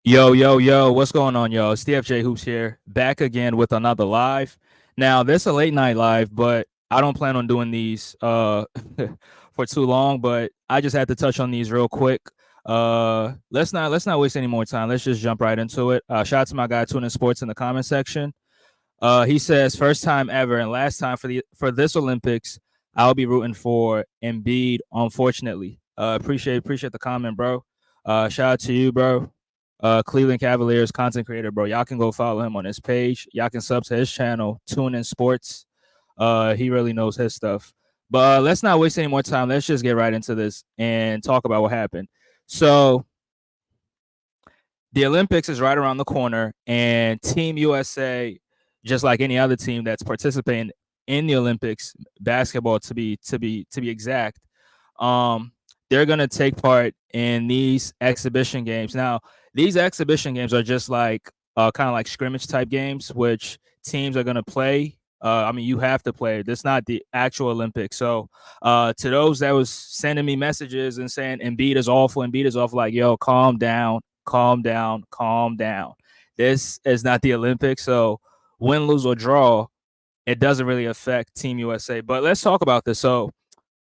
Yo, yo, yo, what's going on, yo? It's DFJ Hoops here, back again with another live. Now, this is a late night live, but I don't plan on doing these for too long, but I just had to touch on these real quick. Let's not waste any more time. Let's just jump right into it. Shout out to my guy Tuning Sports in the comment section. He says first time ever and last time for this Olympics, I'll be rooting for Embiid, unfortunately. Appreciate the comment, bro. Shout out to you, bro. Cleveland Cavaliers content creator, bro. Y'all can go follow him on his page. Y'all can sub to his channel, Tune In Sports. He really knows his stuff. But let's not waste any more time. Let's just get right into this and talk about what happened. So the Olympics is right around the corner, and Team USA, just like any other team that's participating in the Olympics, basketball to be exact, um, they're gonna take part in these exhibition games. Now, these exhibition games are just like kind of like scrimmage type games, which teams are gonna play. I mean, you have to play. That's not the actual Olympics. So, to those that was sending me messages and saying Embiid is awful, like, yo, calm down, calm down, calm down. This is not the Olympics. So, win, lose, or draw, it doesn't really affect Team USA. But let's talk about this. So,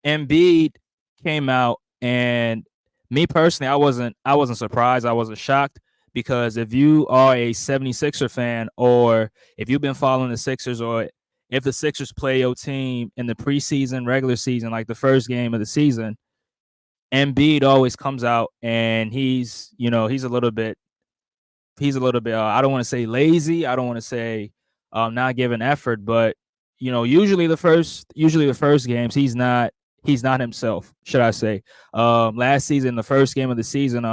Embiid came out, and me personally, I wasn't surprised. I wasn't shocked because if you are a 76er fan, or if you've been following the Sixers, or if the Sixers play your team in the preseason, regular season, like the first game of the season, Embiid always comes out and he's a little bit I don't want to say lazy, I don't want to say not giving effort, but usually the first games he's not himself, should I say. Last season, the first game of the season,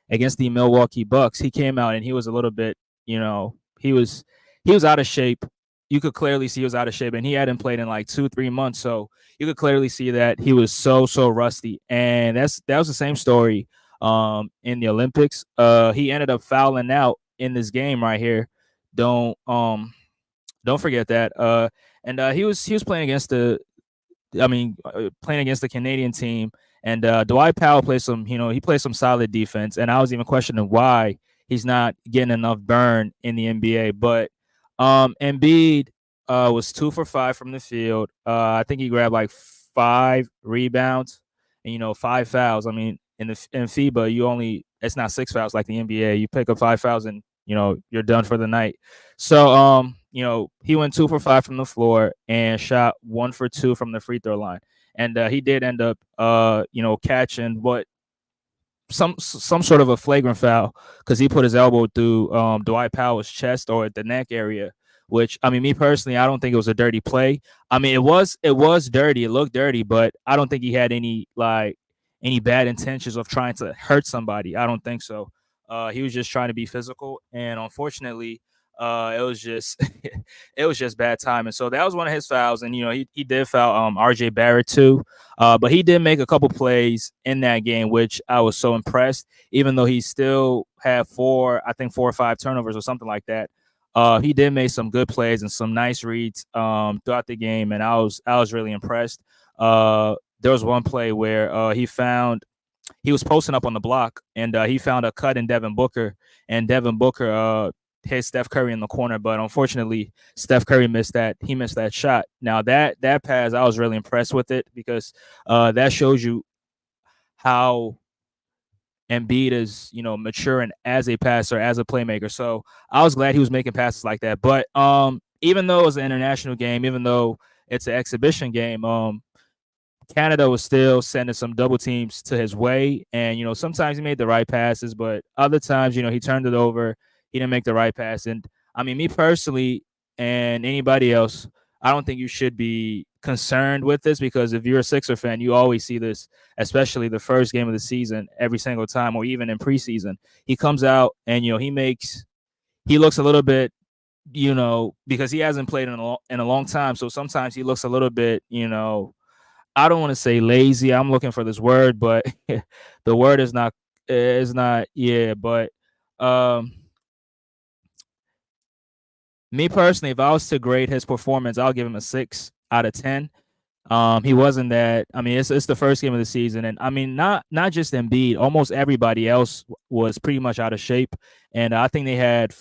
against the Milwaukee Bucks, he came out and he was a little bit, he was out of shape. You could clearly see he was out of shape, and he hadn't played in like 2-3 months. So you could clearly see that he was so rusty. And that was the same story in the Olympics. He ended up fouling out in this game right here. Don't um don't forget that. And he was playing against the Canadian team, and Dwight Powell he plays some solid defense, and I was even questioning why he's not getting enough burn in the NBA. But Embiid was 2 for 5 from the field. I think he grabbed like 5 rebounds and 5 fouls. I mean, in FIBA, it's not 6 fouls like the NBA. You pick up 5 fouls and you're done for the night. So he went 2 for 5 from the floor and shot 1 for 2 from the free throw line. And he did end up catching what some sort of a flagrant foul, because he put his elbow through Dwight Powell's chest or the neck area. Which, I mean, me personally, I don't think it was a dirty play. I mean, it was dirty. It looked dirty, but I don't think he had any bad intentions of trying to hurt somebody. I don't think so. He was just trying to be physical, and unfortunately, it was just it was just bad timing. So that was one of his fouls, and he did foul RJ Barrett too. But he did make a couple plays in that game, which I was so impressed. Even though he still had I think 4 or 5 turnovers or something like that. He did make some good plays and some nice reads throughout the game, and I was really impressed. There was one play where he was posting up on the block, and he found a cut in Devin Booker, and Devin Booker hit Steph Curry in the corner, but unfortunately Steph Curry missed that shot. Now that pass, I was really impressed with it, because that shows you how Embiid is, maturing as a passer, as a playmaker. So I was glad he was making passes like that. But even though it was an international game, even though it's an exhibition game, Canada was still sending some double teams to his way. And, sometimes he made the right passes, but other times, he turned it over. He didn't make the right pass. And I mean, me personally and anybody else, I don't think you should be concerned with this, because if you're a Sixer fan, you always see this, especially the first game of the season, every single time, or even in preseason. He comes out and, he looks a little bit, because he hasn't played in a long time. So sometimes he looks a little bit, I don't want to say lazy. I'm looking for this word, but the word is not, yeah. But um, me personally, if I was to grade his performance, I'll give him a 6 out of 10. He wasn't that. I mean, it's the first game of the season, and I mean, not just Embiid. Almost everybody else was pretty much out of shape, and I think they had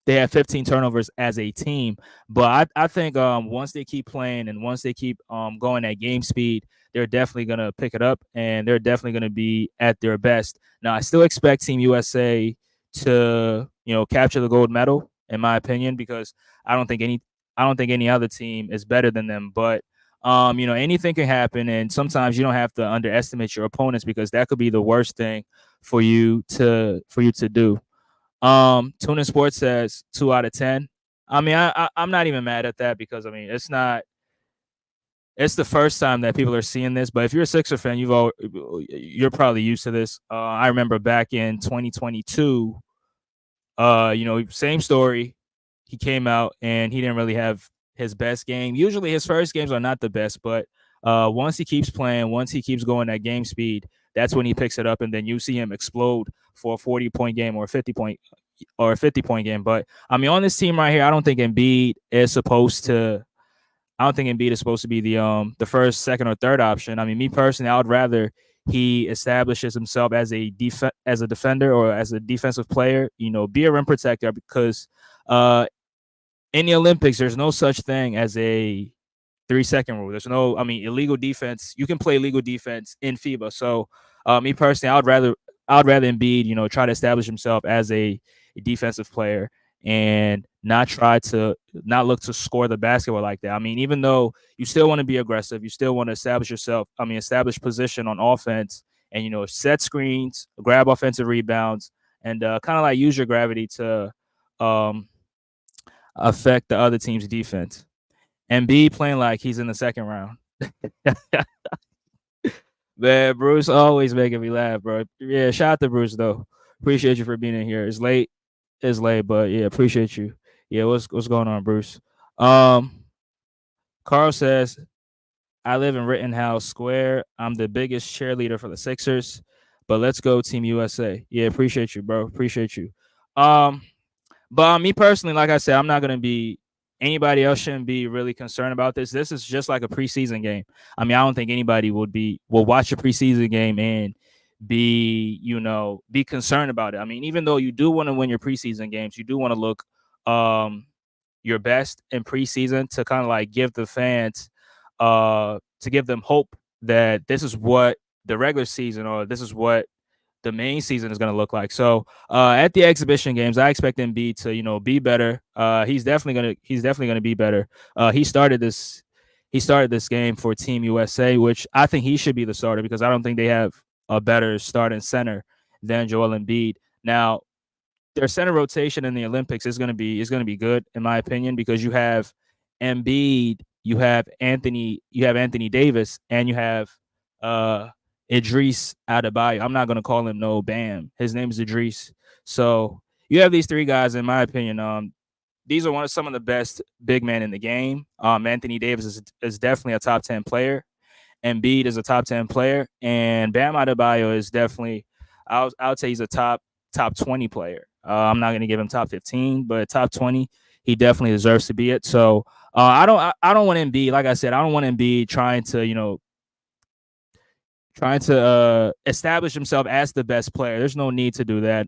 15 turnovers as a team. But I think once they keep playing and once they keep going at game speed, they're definitely gonna pick it up, and they're definitely gonna be at their best. Now, I still expect Team USA to capture the gold medal, in my opinion, because I don't think any I don't think any other team is better than them, but anything can happen, and sometimes you don't have to underestimate your opponents because that could be the worst thing for you to do. Tuna Sports says 2 out of 10. I mean, I'm not even mad at that because I mean it's the first time that people are seeing this. But if you're a Sixer fan, you're probably used to this. I remember back in 2022, same story. He came out and he didn't really have his best game. Usually his first games are not the best, but once he keeps playing, once he keeps going at game speed, that's when he picks it up, and then you see him explode for a 40-point game or a 50-point game. But I mean, on this team right here, I don't think Embiid is supposed to be the first, second, or third option. I mean, me personally, I would rather he establishes himself as a defender or as a defensive player. Be a rim protector because uh, in the Olympics, there's no such thing as a 3-second rule. There's no, I mean, illegal defense. You can play illegal defense in FIBA. So, me personally, I would rather Embiid, try to establish himself as a defensive player and not look to score the basketball like that. I mean, even though you still want to be aggressive, you still want to establish yourself. I mean, establish position on offense and set screens, grab offensive rebounds, and kind of like use your gravity to um, affect the other team's defense. And B playing like he's in the second round. Man, Bruce always making me laugh, bro. Yeah, shout out to Bruce though. Appreciate you for being in here. It's late, but yeah, appreciate you. Yeah, what's going on, Bruce? Um, Carl says, I live in Rittenhouse Square. I'm the biggest cheerleader for the Sixers, but let's go Team USA. Yeah, appreciate you, bro. Appreciate you. Um, But me personally, like I said, I'm not gonna be. Anybody else shouldn't be really concerned about this. This is just like a preseason game. I mean, I don't think anybody will watch a preseason game and be concerned about it. I mean, even though you do want to win your preseason games, you do want to look um your best in preseason to kind of like give the fans to give them hope that this is what the regular season or this is what the main season is going to look like. So at the exhibition games, I expect Embiid to be better. He's definitely gonna be better. He started this game for Team USA, which I think he should be the starter because I don't think they have a better starting center than Joel Embiid. Now their center rotation in the Olympics is going to be good in my opinion because you have Embiid, you have Anthony Davis, and you have uh Idris Adebayo. I'm not gonna call him no Bam. His name is Idris. So you have these three guys, in my opinion. These are some of the best big men in the game. Anthony Davis is definitely a top 10 player. Embiid is a top 10 player, and Bam Adebayo is definitely, I would say he's a top 20 player. I'm not going to give him top 15, but top 20, he definitely deserves to be it. So I don't want Embiid. Like I said, I don't want Embiid trying to establish himself as the best player. There's no need to do that.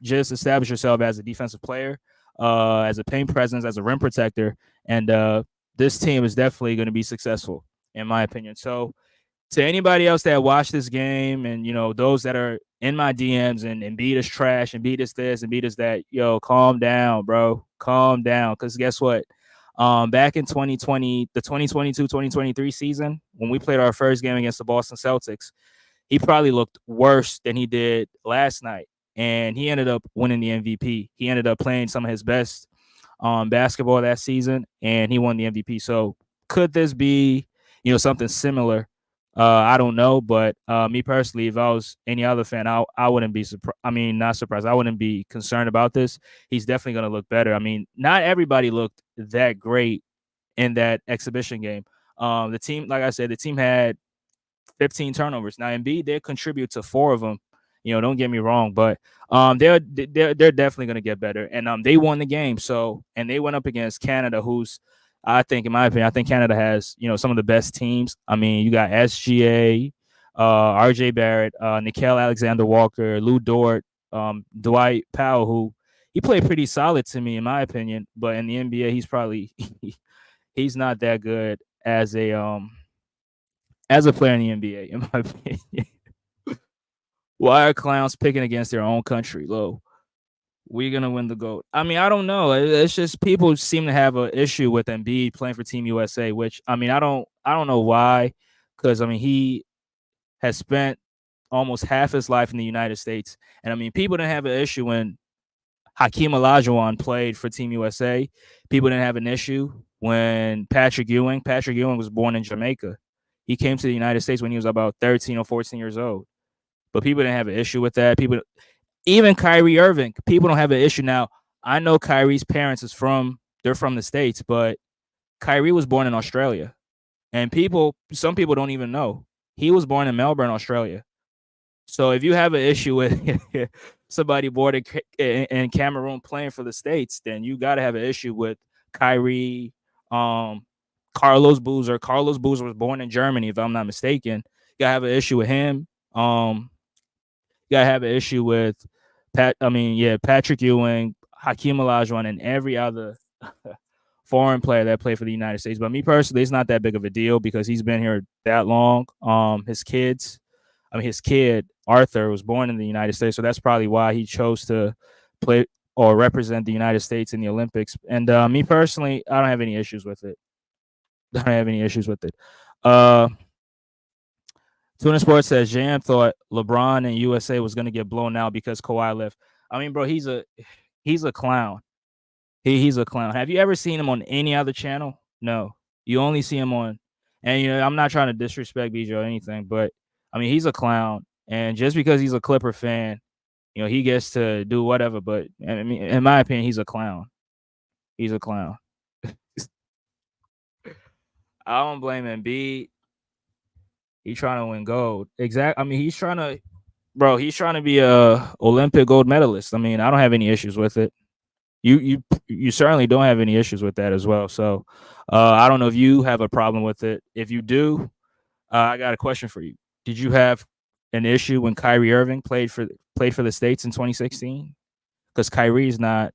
Just establish yourself as a defensive player, as a paint presence, as a rim protector, and this team is definitely going to be successful, in my opinion. So to anybody else that watched this game and those that are in my DMs and Embiid is trash, Embiid is this, Embiid is that, yo, calm down, bro. Calm down. Because guess what? Back in 2020, the 2022-2023 season, when we played our first game against the Boston Celtics, he probably looked worse than he did last night. And he ended up winning the MVP. He ended up playing some of his best basketball that season, and he won the MVP. So could this be, something similar? I don't know, but me personally, if I was any other fan, I wouldn't be surprised. I mean, not surprised. I wouldn't be concerned about this. He's definitely going to look better. I mean, not everybody looked that great in that exhibition game. The team, like I said, the team had 15 turnovers. Now, Embiid did contribute to 4 of them. Don't get me wrong, but they're definitely going to get better. And they won the game. So, and they went up against Canada, who's I think, in my opinion, I think Canada has some of the best teams. I mean, you got SGA, RJ Barrett, Nickel Alexander Walker, Lou Dort, Dwight Powell, who he played pretty solid to me in my opinion, but in the NBA he's probably he's not that good as a player in the NBA in my opinion. Why are clowns picking against their own country? Low. We're gonna win the GOAT. I mean, I don't know. It's just people seem to have an issue with Embiid playing for Team USA, which I mean, I don't know why, because I mean he has spent almost half his life in the United States, and I mean people didn't have an issue when Hakeem Olajuwon played for Team USA. People didn't have an issue when Patrick Ewing was born in Jamaica. He came to the United States when he was about 13 or 14 years old. But people didn't have an issue with that. People, even Kyrie Irving, people don't have an issue now. I know Kyrie's parents they're from the States, but Kyrie was born in Australia. And some people don't even know. He was born in Melbourne, Australia. So if you have an issue with somebody born in Cameroon playing for the States, then you got to have an issue with Kyrie, Carlos Boozer. Carlos Boozer was born in Germany, if I'm not mistaken. You got to have an issue with him. You got to have an issue with Patrick Ewing, Hakeem Olajuwon, and every other foreign player that played for the United States. But me personally, it's not that big of a deal because he's been here that long. His kid Arthur was born in the United States, so that's probably why he chose to play or represent the United States in the Olympics. And me personally, I don't have any issues with it. I don't have any issues with it. Tuna Sports says Jam thought LeBron and USA was going to get blown out because Kawhi left. I mean, bro, he's a clown. He's a clown. Have you ever seen him on any other channel? No. You only see him on, and I'm not trying to disrespect BJ or anything, but I mean, he's a clown. And just because he's a Clipper fan, he gets to do whatever. But I mean, in my opinion, he's a clown. He's a clown. I don't blame Embiid. He's trying to win gold. Exactly. I mean, he's trying to be a Olympic gold medalist. I mean, I don't have any issues with it. You certainly don't have any issues with that as well. So, I don't know if you have a problem with it. If you do, I got a question for you. Did you have an issue when Kyrie Irving played for the States in 2016? Because Kyrie's not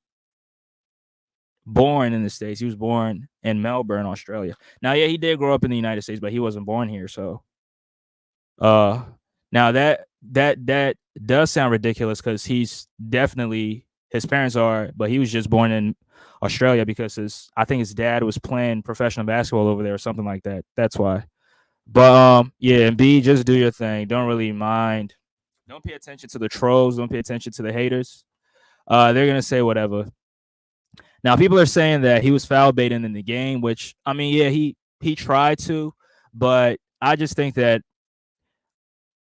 born in the States. He was born in Melbourne, Australia. Now, yeah, he did grow up in the United States, but he wasn't born here. So, now that does sound ridiculous because he's definitely his parents are, but he was just born in Australia because I think his dad was playing professional basketball over there or something like that. That's why. But yeah, and B, just do your thing. Don't really mind. Don't pay attention to the trolls. Don't pay attention to the haters. They're gonna say whatever. Now, people are saying that he was foul baiting in the game, which I mean, yeah, he tried to, but I just think that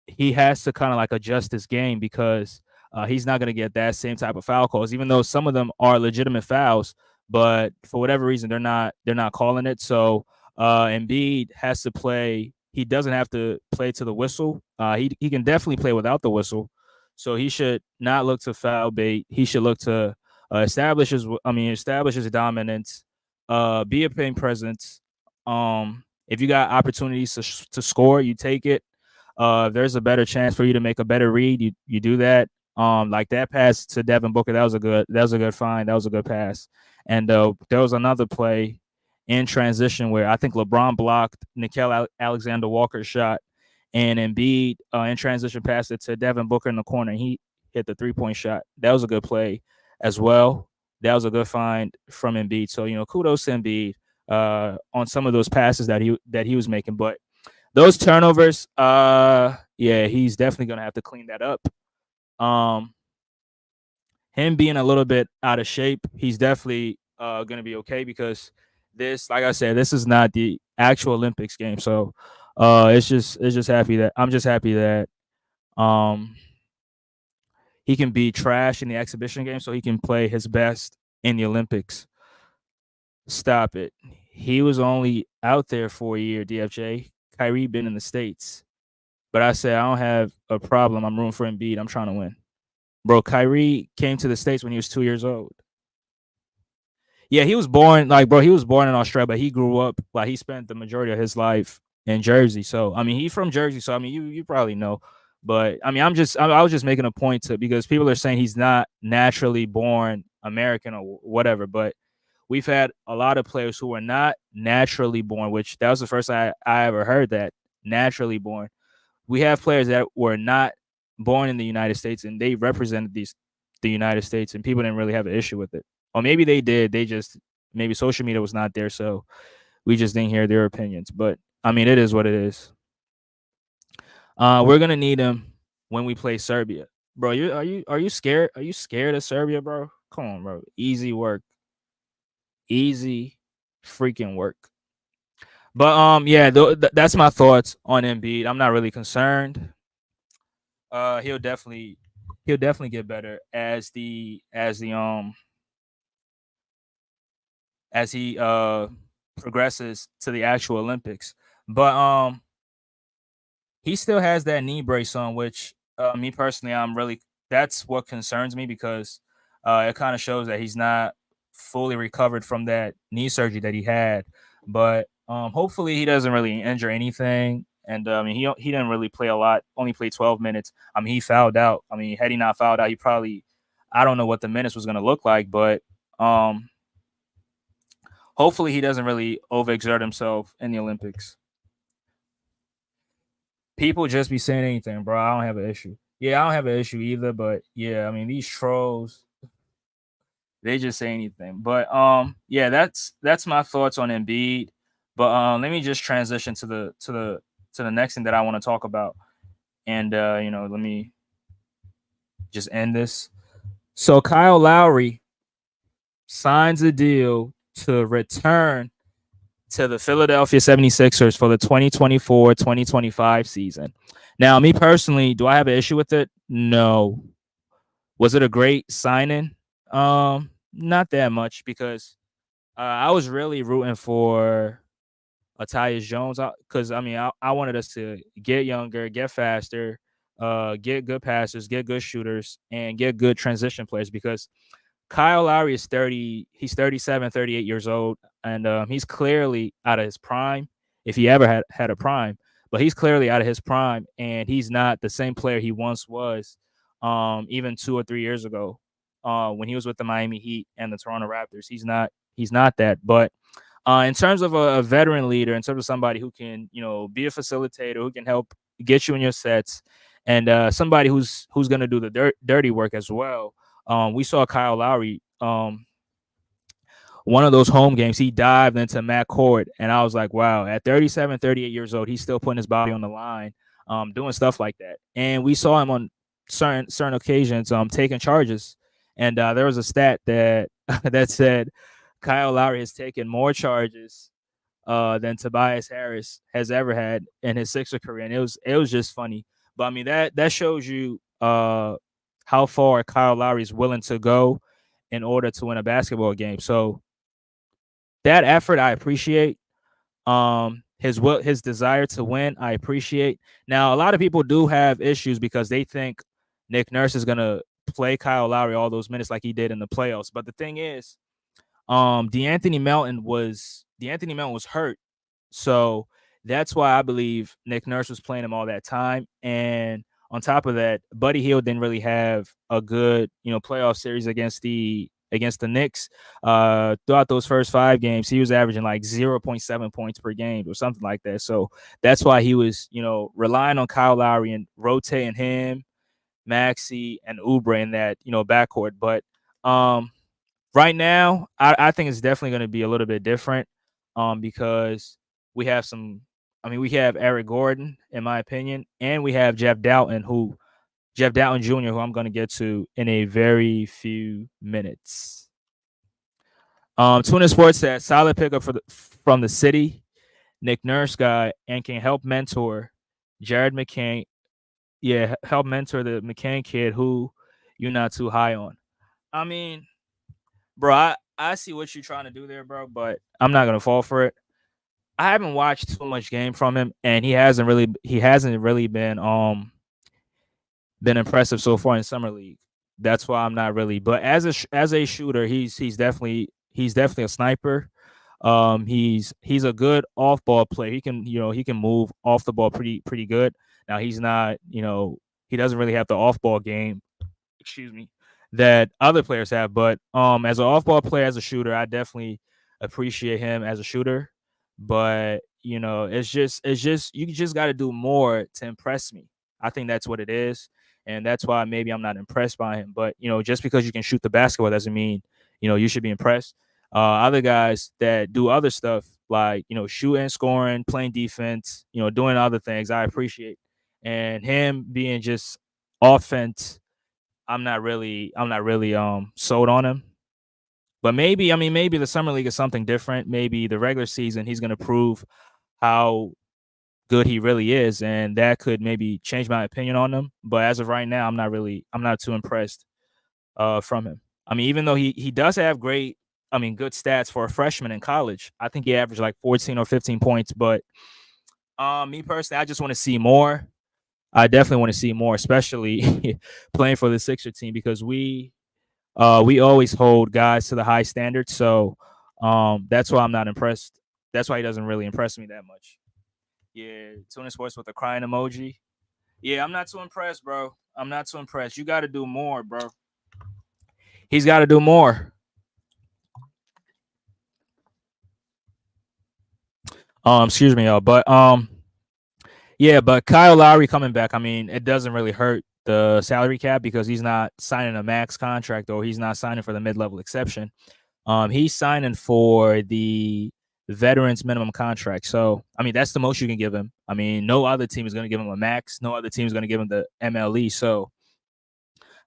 he has to kind of like adjust his game because he's not going to get that same type of foul calls, even though some of them are legitimate fouls. But for whatever reason, they're not calling it. So Embiid has to play. He doesn't have to play to the whistle. He can definitely play without the whistle. So he should not look to foul bait. He should look to establish his dominance. Be a paint presence. If you got opportunities to score, you take it. If there's a better chance for you to make a better read, you do that. Like that pass to Devin Booker, that was a good find. That was a good pass. And there was another play in transition where I think LeBron blocked Nickel Alexander Walker's shot, and Embiid in transition passed it to Devin Booker in the corner. And he hit the 3-point shot. That was a good play as well. That was a good find from Embiid. So kudos to Embiid on some of those passes that he was making, but those turnovers, yeah, he's definitely gonna have to clean that up. Him being a little bit out of shape, he's definitely gonna be okay because this, like I said, this is not the actual Olympics game. So it's just happy that I'm just happy that he can be trash in the exhibition game so he can play his best in the Olympics. Stop it. He was only out there for a year, DFJ. Kyrie been in the States. But I said I don't have a problem. I'm rooting for Embiid. I'm trying to win. Bro, Kyrie came to the States when he was 2 years old. Yeah, he was born like bro. He was born in Australia, but he grew up like he spent the majority of his life in Jersey. So I mean, he's from Jersey. So I mean, you probably know. But I mean, I was just making a point to because people are saying he's not naturally born American or whatever. But we've had a lot of players who are not naturally born, which that was the first time I ever heard that naturally born. We have players that were not born in the United States and they represented the United States, and people didn't really have an issue with it. Or maybe they did. They just maybe social media was not there, so we just didn't hear their opinions. But I mean, it is what it is. We're gonna need him when we play Serbia, bro. Are you scared? Are you scared of Serbia, bro? Come on, bro. Easy work, easy freaking work. But yeah, that's my thoughts on Embiid. I'm not really concerned. He'll definitely get better as he progresses to the actual Olympics. But he still has that knee brace on, which me personally, I'm really that's what concerns me because it kind of shows that he's not fully recovered from that knee surgery that he had. But hopefully, he doesn't really injure anything. And I mean, he didn't really play a lot. Only played 12 minutes. I mean, he fouled out. I mean, had he not fouled out, he probably I don't know what the minutes was going to look like, but um, hopefully, he doesn't really overexert himself in the Olympics. People just be saying anything, bro. I don't have an issue. Yeah, I don't have an issue either, but yeah, I mean these trolls, they just say anything. But yeah, that's my thoughts on Embiid. But let me just transition to the next thing that I want to talk about. And let me just end this. So Kyle Lowry signs a deal to return to the Philadelphia 76ers for the 2024-2025 season. Now, me personally, do I have an issue with it? No. Was it a great signing? Not that much because I was really rooting for Tyus Jones because I mean I wanted us to get younger, get faster, get good passers, get good shooters, and get good transition players because Kyle Lowry is 30. He's 37, 38 years old, and he's clearly out of his prime. If he ever had a prime, but he's clearly out of his prime, and he's not the same player he once was, even 2 or 3 years ago, when he was with the Miami Heat and the Toronto Raptors. He's not that. But in terms of a veteran leader, in terms of somebody who can be a facilitator, who can help get you in your sets, and somebody who's going to do the dirty work as well. We saw Kyle Lowry, one of those home games, he dived into Matt Court, and I was like, wow, at 37, 38 years old, he's still putting his body on the line, doing stuff like that. And we saw him on certain occasions taking charges. And there was a stat that that said Kyle Lowry has taken more charges than Tobias Harris has ever had in his Sixer career, and it was just funny. But I mean that shows you how far Kyle Lowry is willing to go in order to win a basketball game. So that effort I appreciate. His desire to win I appreciate. Now a lot of people do have issues because they think Nick Nurse is gonna play Kyle Lowry all those minutes like he did in the playoffs. But the thing is, D'Anthony Melton was hurt, so that's why I believe Nick Nurse was playing him all that time. And on top of that, Buddy Hield didn't really have a good playoff series against the Knicks. Throughout those first 5 games, he was averaging like 0.7 points per game or something like that. So that's why he was relying on Kyle Lowry and rotating him, Maxey, and Oubre in that backcourt. But right now, I think it's definitely going to be a little bit different because we have we have Eric Gordon, in my opinion, and we have Jeff Dalton Jr., who I'm going to get to in a very few minutes. Tuna Sports said solid pickup from the city, Nick Nurse guy, and can help mentor Jared McCain. Yeah, help mentor the McCain kid who you're not too high on. I mean, bro, I see what you're trying to do there, bro, but I'm not gonna fall for it. I haven't watched too much game from him, and he hasn't really been impressive so far in summer league. That's why I'm not really. But as a shooter, he's he's definitely a sniper. He's a good off ball player. He can move off the ball pretty good. Now he's not, he doesn't really have the off ball game, excuse me, that other players have. But as an off ball player, as a shooter, I definitely appreciate him as a shooter. But it's just you just got to do more to impress me. I think that's what it is, and that's why maybe I'm not impressed by him. But just because you can shoot the basketball doesn't mean you should be impressed. Other guys that do other stuff like shooting, scoring, playing defense, doing other things, I appreciate. And him being just offense, I'm not really sold on him. But maybe, I mean, maybe the summer league is something different. Maybe the regular season he's gonna prove how good he really is, and that could maybe change my opinion on him. But as of right now, I'm not too impressed from him. I mean, even though he does have good stats for a freshman in college. I think he averaged like 14 or 15 points. But me personally, I just want to see more. I definitely want to see more, especially playing for the Sixer team because we always hold guys to the high standard. So that's why I'm not impressed. That's why he doesn't really impress me that much. Yeah, Tuna Sports with a crying emoji. Yeah, I'm not too impressed, bro. I'm not too impressed. You got to do more, bro. He's got to do more. Excuse me, y'all. But yeah, but Kyle Lowry coming back. I mean, it doesn't really hurt the salary cap because he's not signing a max contract or he's not signing for the mid-level exception. He's signing for the veterans minimum contract. So, I mean, that's the most you can give him. I mean, no other team is going to give him a max. No other team is going to give him the MLE. So,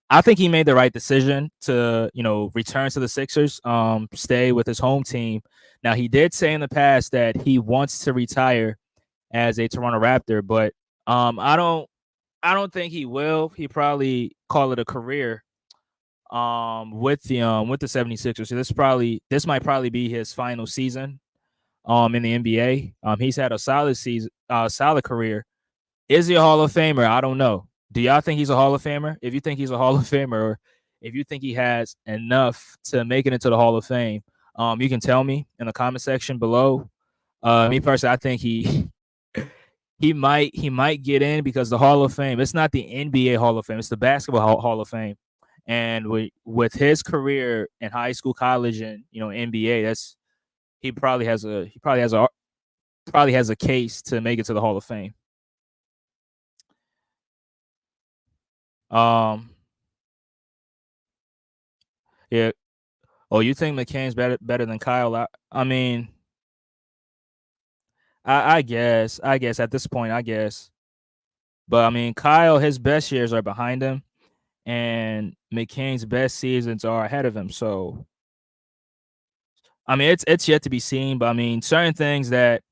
I think he made the right decision to, return to the Sixers, stay with his home team. Now, he did say in the past that he wants to retire as a Toronto Raptor, but I don't think he will. He probably call it a career with the 76ers. So this might probably be his final season in the NBA. He's had a solid season, solid career. Is he a Hall of Famer? I don't know. Do y'all think he's a Hall of Famer? If you think he's a Hall of Famer, or if you think he has enough to make it into the Hall of Fame, you can tell me in the comment section below. Me personally, I think he might get in because the Hall of Fame. It's not the NBA Hall of Fame. It's the Basketball Hall of Fame. And with his career in high school, college, and NBA, he probably has a case to make it to the Hall of Fame. Um, yeah. Oh, you think McCain's better than Kyle? I mean, I guess at this point, I guess. But I mean, Kyle, his best years are behind him, and McCain's best seasons are ahead of him. So I mean, it's yet to be seen. But I mean, certain things that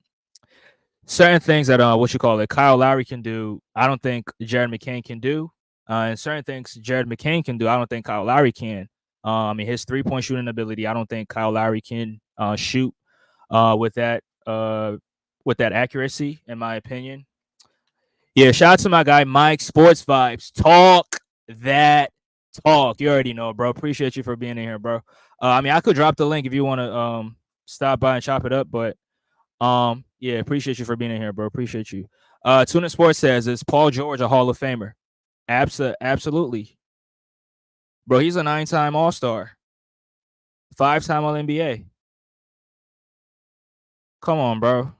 what you call it, Kyle Lowry can do. I don't think Jared McCain can do. And certain things Jared McCain can do. I don't think Kyle Lowry can. I mean, his 3-point shooting ability. I don't think Kyle Lowry can shoot with that accuracy, in my opinion. Yeah, shout out to my guy Mike Sports Vibes. Talk that talk. You already know, bro. Appreciate you for being in here, bro. I mean, I could drop the link if you want to stop by and chop it up, but yeah, appreciate you for being in here, bro. Appreciate you. Tuna Sports says, is Paul George a Hall of Famer? Absolutely, bro. He's a 9-time All Star, 5-time All NBA. Come on, bro.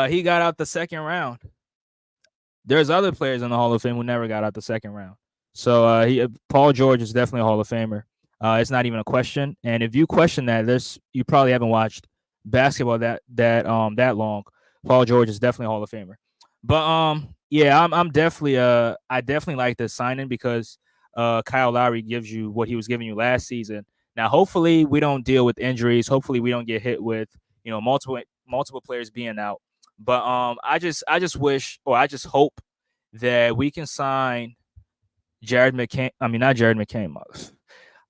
He got out the second round. There's other players in the Hall of Fame who never got out the second round. So Paul George is definitely a Hall of Famer. It's not even a question. And if you question that, you probably haven't watched basketball that long. Paul George is definitely a Hall of Famer. But yeah, I'm definitely I definitely like this signing because Kyle Lowry gives you what he was giving you last season. Now, hopefully, we don't deal with injuries. Hopefully, we don't get hit with multiple players being out. But I just wish, or I just hope that we can sign Jared McCain. I mean, not Jared McCain.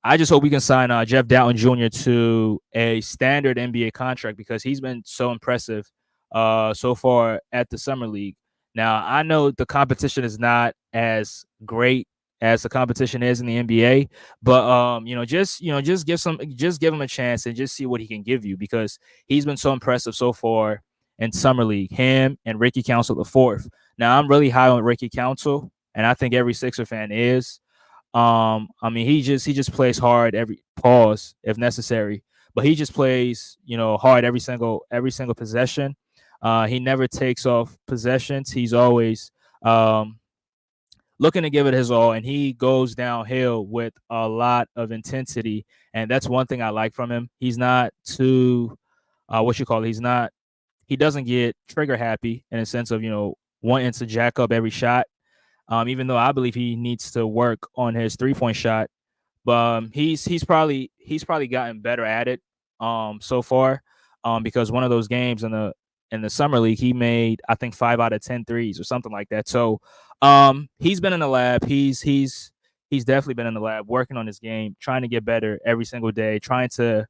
I just hope we can sign Jeff Doughton Jr. to a standard NBA contract because he's been so impressive so far at the summer league. Now I know the competition is not as great as the competition is in the NBA. But just give him a chance and just see what he can give you because he's been so impressive so far in summer league. Him and Ricky Council the fourth. Now I'm really high on Ricky Council, and I think every Sixer fan is. I mean, he just plays hard every pause if necessary, but he just plays hard every single possession. He never takes off possessions. He's always um, looking to give it his all, and he goes downhill with a lot of intensity, and that's one thing I like from him. He's not too what you call it. He doesn't get trigger happy in a sense of wanting to jack up every shot. Even though I believe he needs to work on his 3-point shot, but he's probably gotten better at it so far. Because one of those games in the summer league, he made I think 5 out of 10 threes or something like that. So he's been in the lab. He's definitely been in the lab working on his game, trying to get better every single day, trying to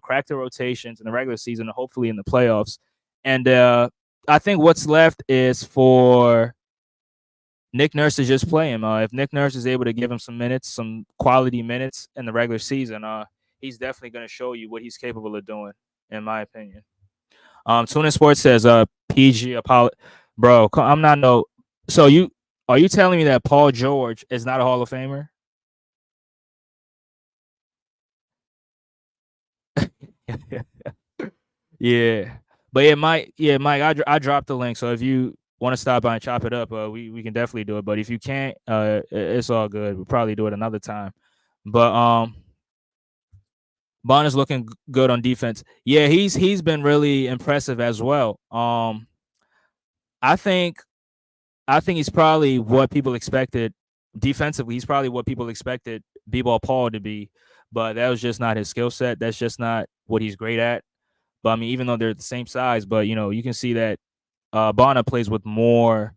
crack the rotations in the regular season and hopefully in the playoffs. And I think what's left is for Nick Nurse is just play him. If Nick Nurse is able to give him some minutes, some quality minutes in the regular season, he's definitely going to show you what he's capable of doing, in my opinion. Tuna Sports says, PG Apollo, bro. I'm not no. So are you telling me that Paul George is not a Hall of Famer? Yeah, but yeah, Mike, I dropped the link. So if you want to stop by and chop it up, we can definitely do it. But if you can't, it's all good. We'll probably do it another time. But Bond is looking good on defense. Yeah, he's been really impressive as well. I think I think he's probably what people expected defensively. He's probably what people expected B-ball Paul to be, but that was just not his skill set. That's just not what he's great at. But I mean, even though they're the same size, but you can see that Bonner plays with more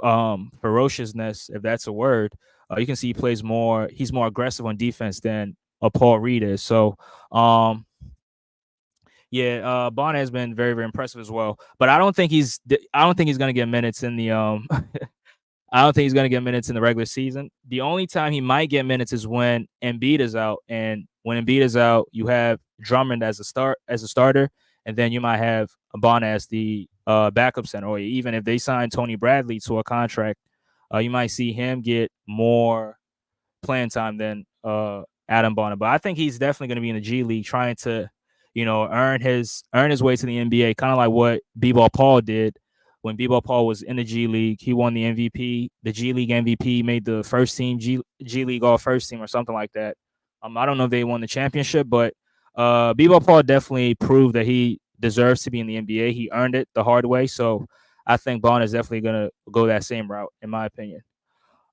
ferociousness, if that's a word. You can see he plays more. He's more aggressive on defense than a Paul Reed is. So, yeah, Bonner has been very, very impressive as well. But I don't think he's gonna get minutes in the I don't think he's gonna get minutes in the regular season. The only time he might get minutes is when Embiid is out, and when Embiid is out, you have Drummond as a starter, and then you might have Bonner as the backup center, or even if they sign Tony Bradley to a contract, you might see him get more playing time than Adam Bonner. But I think he's definitely going to be in the G League, trying to, earn his way to the NBA, kind of like what B-ball Paul did when B-ball Paul was in the G League. He won the MVP, the G League MVP, made the first team G League All First Team or something like that. I don't know if they won the championship, but B-ball Paul definitely proved that he deserves to be in the NBA. He earned it the hard way. So I think Bonner is definitely going to go that same route, in my opinion.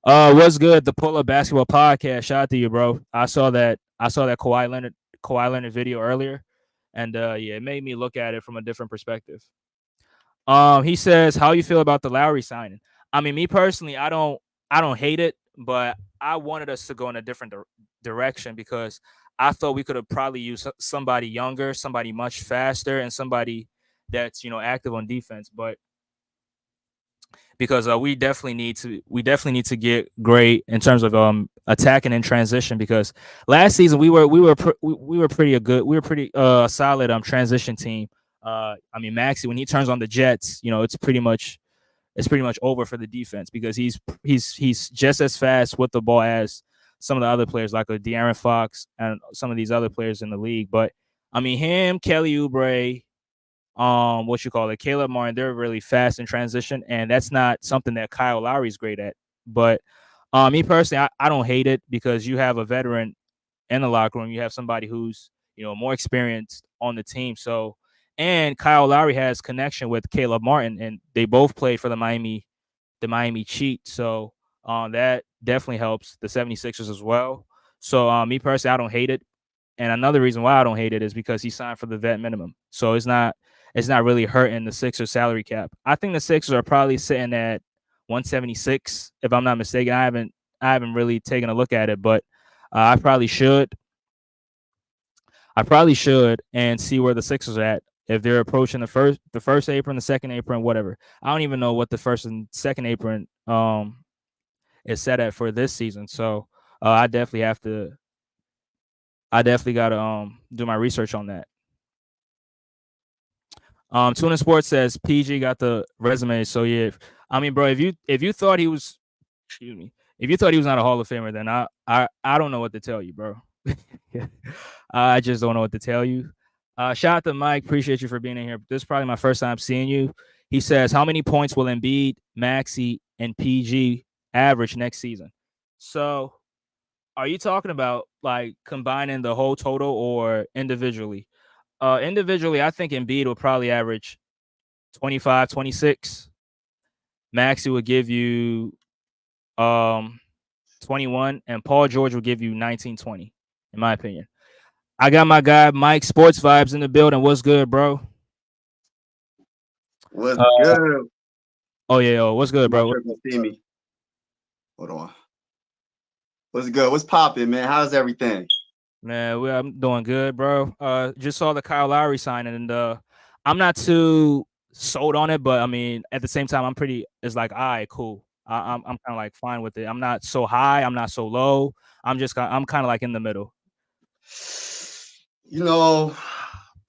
What's good? The Pull Up Basketball Podcast. Shout out to you, bro. I saw that Kawhi Leonard video earlier, and yeah, it made me look at it from a different perspective. He says, "How you feel about the Lowry signing?" I mean, me personally, I don't hate it, but I wanted us to go in a different direction because I thought we could have probably used somebody younger, somebody much faster, and somebody that's active on defense. But because we definitely need to get great in terms of attacking in transition, because last season we were pretty good, we were pretty solid transition team. I mean, Maxi, when he turns on the Jets, it's pretty much over for the defense, because he's just as fast with the ball as some of the other players like a De'Aaron Fox and some of these other players in the league. But I mean, him, Kelly Oubre, what you call it, Caleb Martin, they're really fast in transition, and that's not something that Kyle Lowry's great at. But me personally, I don't hate it, because you have a veteran in the locker room. You have somebody who's more experienced on the team. So, and Kyle Lowry has connection with Caleb Martin, and they both played for the Miami Cheat. So that definitely helps the 76ers as well. So me personally, I don't hate it. And another reason why I don't hate it is because he signed for the vet minimum. So it's not really hurting the Sixers salary cap. I think the Sixers are probably sitting at 176, if I'm not mistaken. I haven't really taken a look at it, but I probably should. I probably should and see where the Sixers are at. If they're approaching the first apron, the second apron, whatever. I don't even know what the first and second apron is set at for this season. So I definitely got to do my research on that. Tuna Sports says PG got the resume. So yeah, I mean, bro, if you thought he was, excuse me, if you thought he was not a Hall of Famer, then I don't know what to tell you, bro. I just don't know what to tell you. Shout out to Mike. Appreciate you for being in here. This is probably my first time seeing you. He says, how many points will Embiid, Maxey, and PG average next season? So are you talking about like combining the whole total or individually? Individually, I think Embiid will probably average 25, 26. Maxey would give you 21, and Paul George will give you 19, 20, in my opinion. I got my guy Mike Sports Vibes in the building. What's good, bro? What's good? Oh yeah, what's good, bro? I'm not sure if you see me. Hold on. What's good? What's popping, man? How's everything? Man, I'm doing good, bro. Just saw the Kyle Lowry signing, and I'm not too sold on it, but I mean, at the same time, I'm pretty. It's like, all right, cool. I'm kind of like fine with it. I'm not so high. I'm not so low. I'm kind of like in the middle. You know,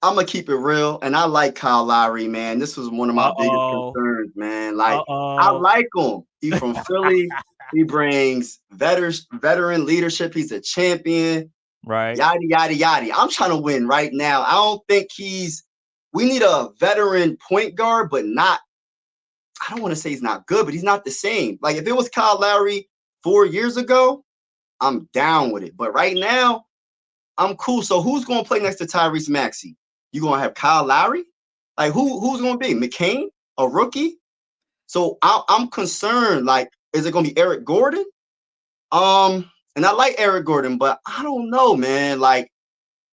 I'm gonna keep it real, and I like Kyle Lowry, man. This was one of my biggest concerns, man. Like, I like him. He's from Philly. He brings veteran leadership. He's a champion. Right. Yada yada yada. I'm trying to win right now. I don't think we need a veteran point guard, but not. I don't want to say he's not good, but he's not the same. Like, if it was Kyle Lowry 4 years ago, I'm down with it. But right now, I'm cool. So who's going to play next to Tyrese Maxey? You going to have Kyle Lowry? Like, who's going to be? McCain, a rookie? So I'm concerned. Like, is it going to be Eric Gordon? And I like Eric Gordon, but I don't know, man. Like,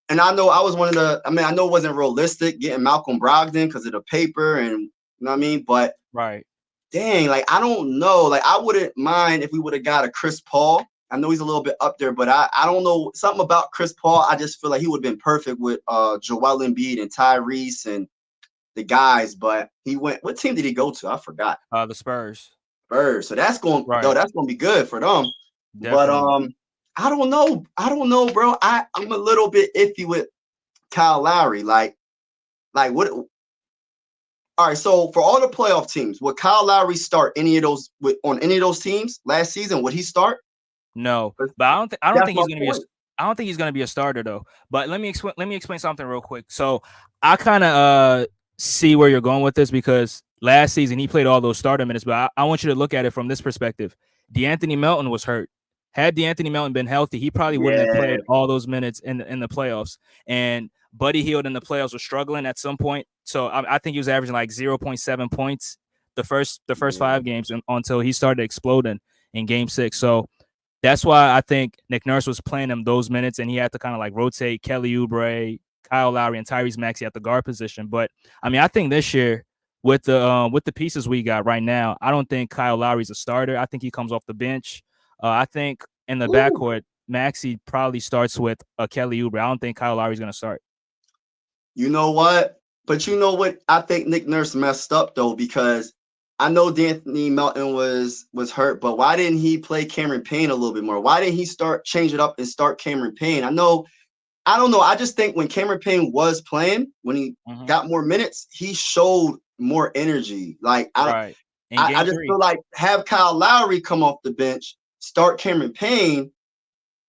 and I know I was one of the. I mean, I know it wasn't realistic getting Malcolm Brogdon because of the paper, and you know what I mean. But right, dang, like I don't know. Like, I wouldn't mind if we would have got a Chris Paul. I know he's a little bit up there, but I don't know. Something about Chris Paul, I just feel like he would have been perfect with Joel Embiid and Tyrese and the guys. But he went. What team did he go to? I forgot. The Spurs. Spurs. So that's going. Right. That's going to be good for them. Definitely. But I don't know, bro. I'm a little bit iffy with Kyle Lowry. Like what? All right. So for all the playoff teams, would Kyle Lowry start any of those on any of those teams last season? Would he start? No, but I don't think he's going to be. I don't think he's going to be a starter though. But let me explain something real quick. So I kind of see where you're going with this because last season he played all those starter minutes. But I want you to look at it from this perspective. DeAnthony Melton was hurt. Had DeAnthony Melton been healthy, he probably wouldn't have played all those minutes in the playoffs. And Buddy Hield in the playoffs was struggling at some point. So I think he was averaging like 0.7 points the first 5 games until he started exploding in Game 6. So that's why I think Nick Nurse was playing him those minutes, and he had to kind of like rotate Kelly Oubre, Kyle Lowry, and Tyrese Maxey at the guard position. But I mean, I think this year with the pieces we got right now, I don't think Kyle Lowry's a starter. I think he comes off the bench. I think in the backcourt, Maxey probably starts with Kelly Oubre. I don't think Kyle Lowry's going to start. You know what? But you know what? I think Nick Nurse messed up though, because I know DeAnthony Melton was hurt, but why didn't he play Cameron Payne a little bit more? Why didn't he change it up and start Cameron Payne? I don't know. I just think when Cameron Payne was playing, when he got more minutes, he showed more energy. Like I just feel like have Kyle Lowry come off the bench, start Cameron Payne,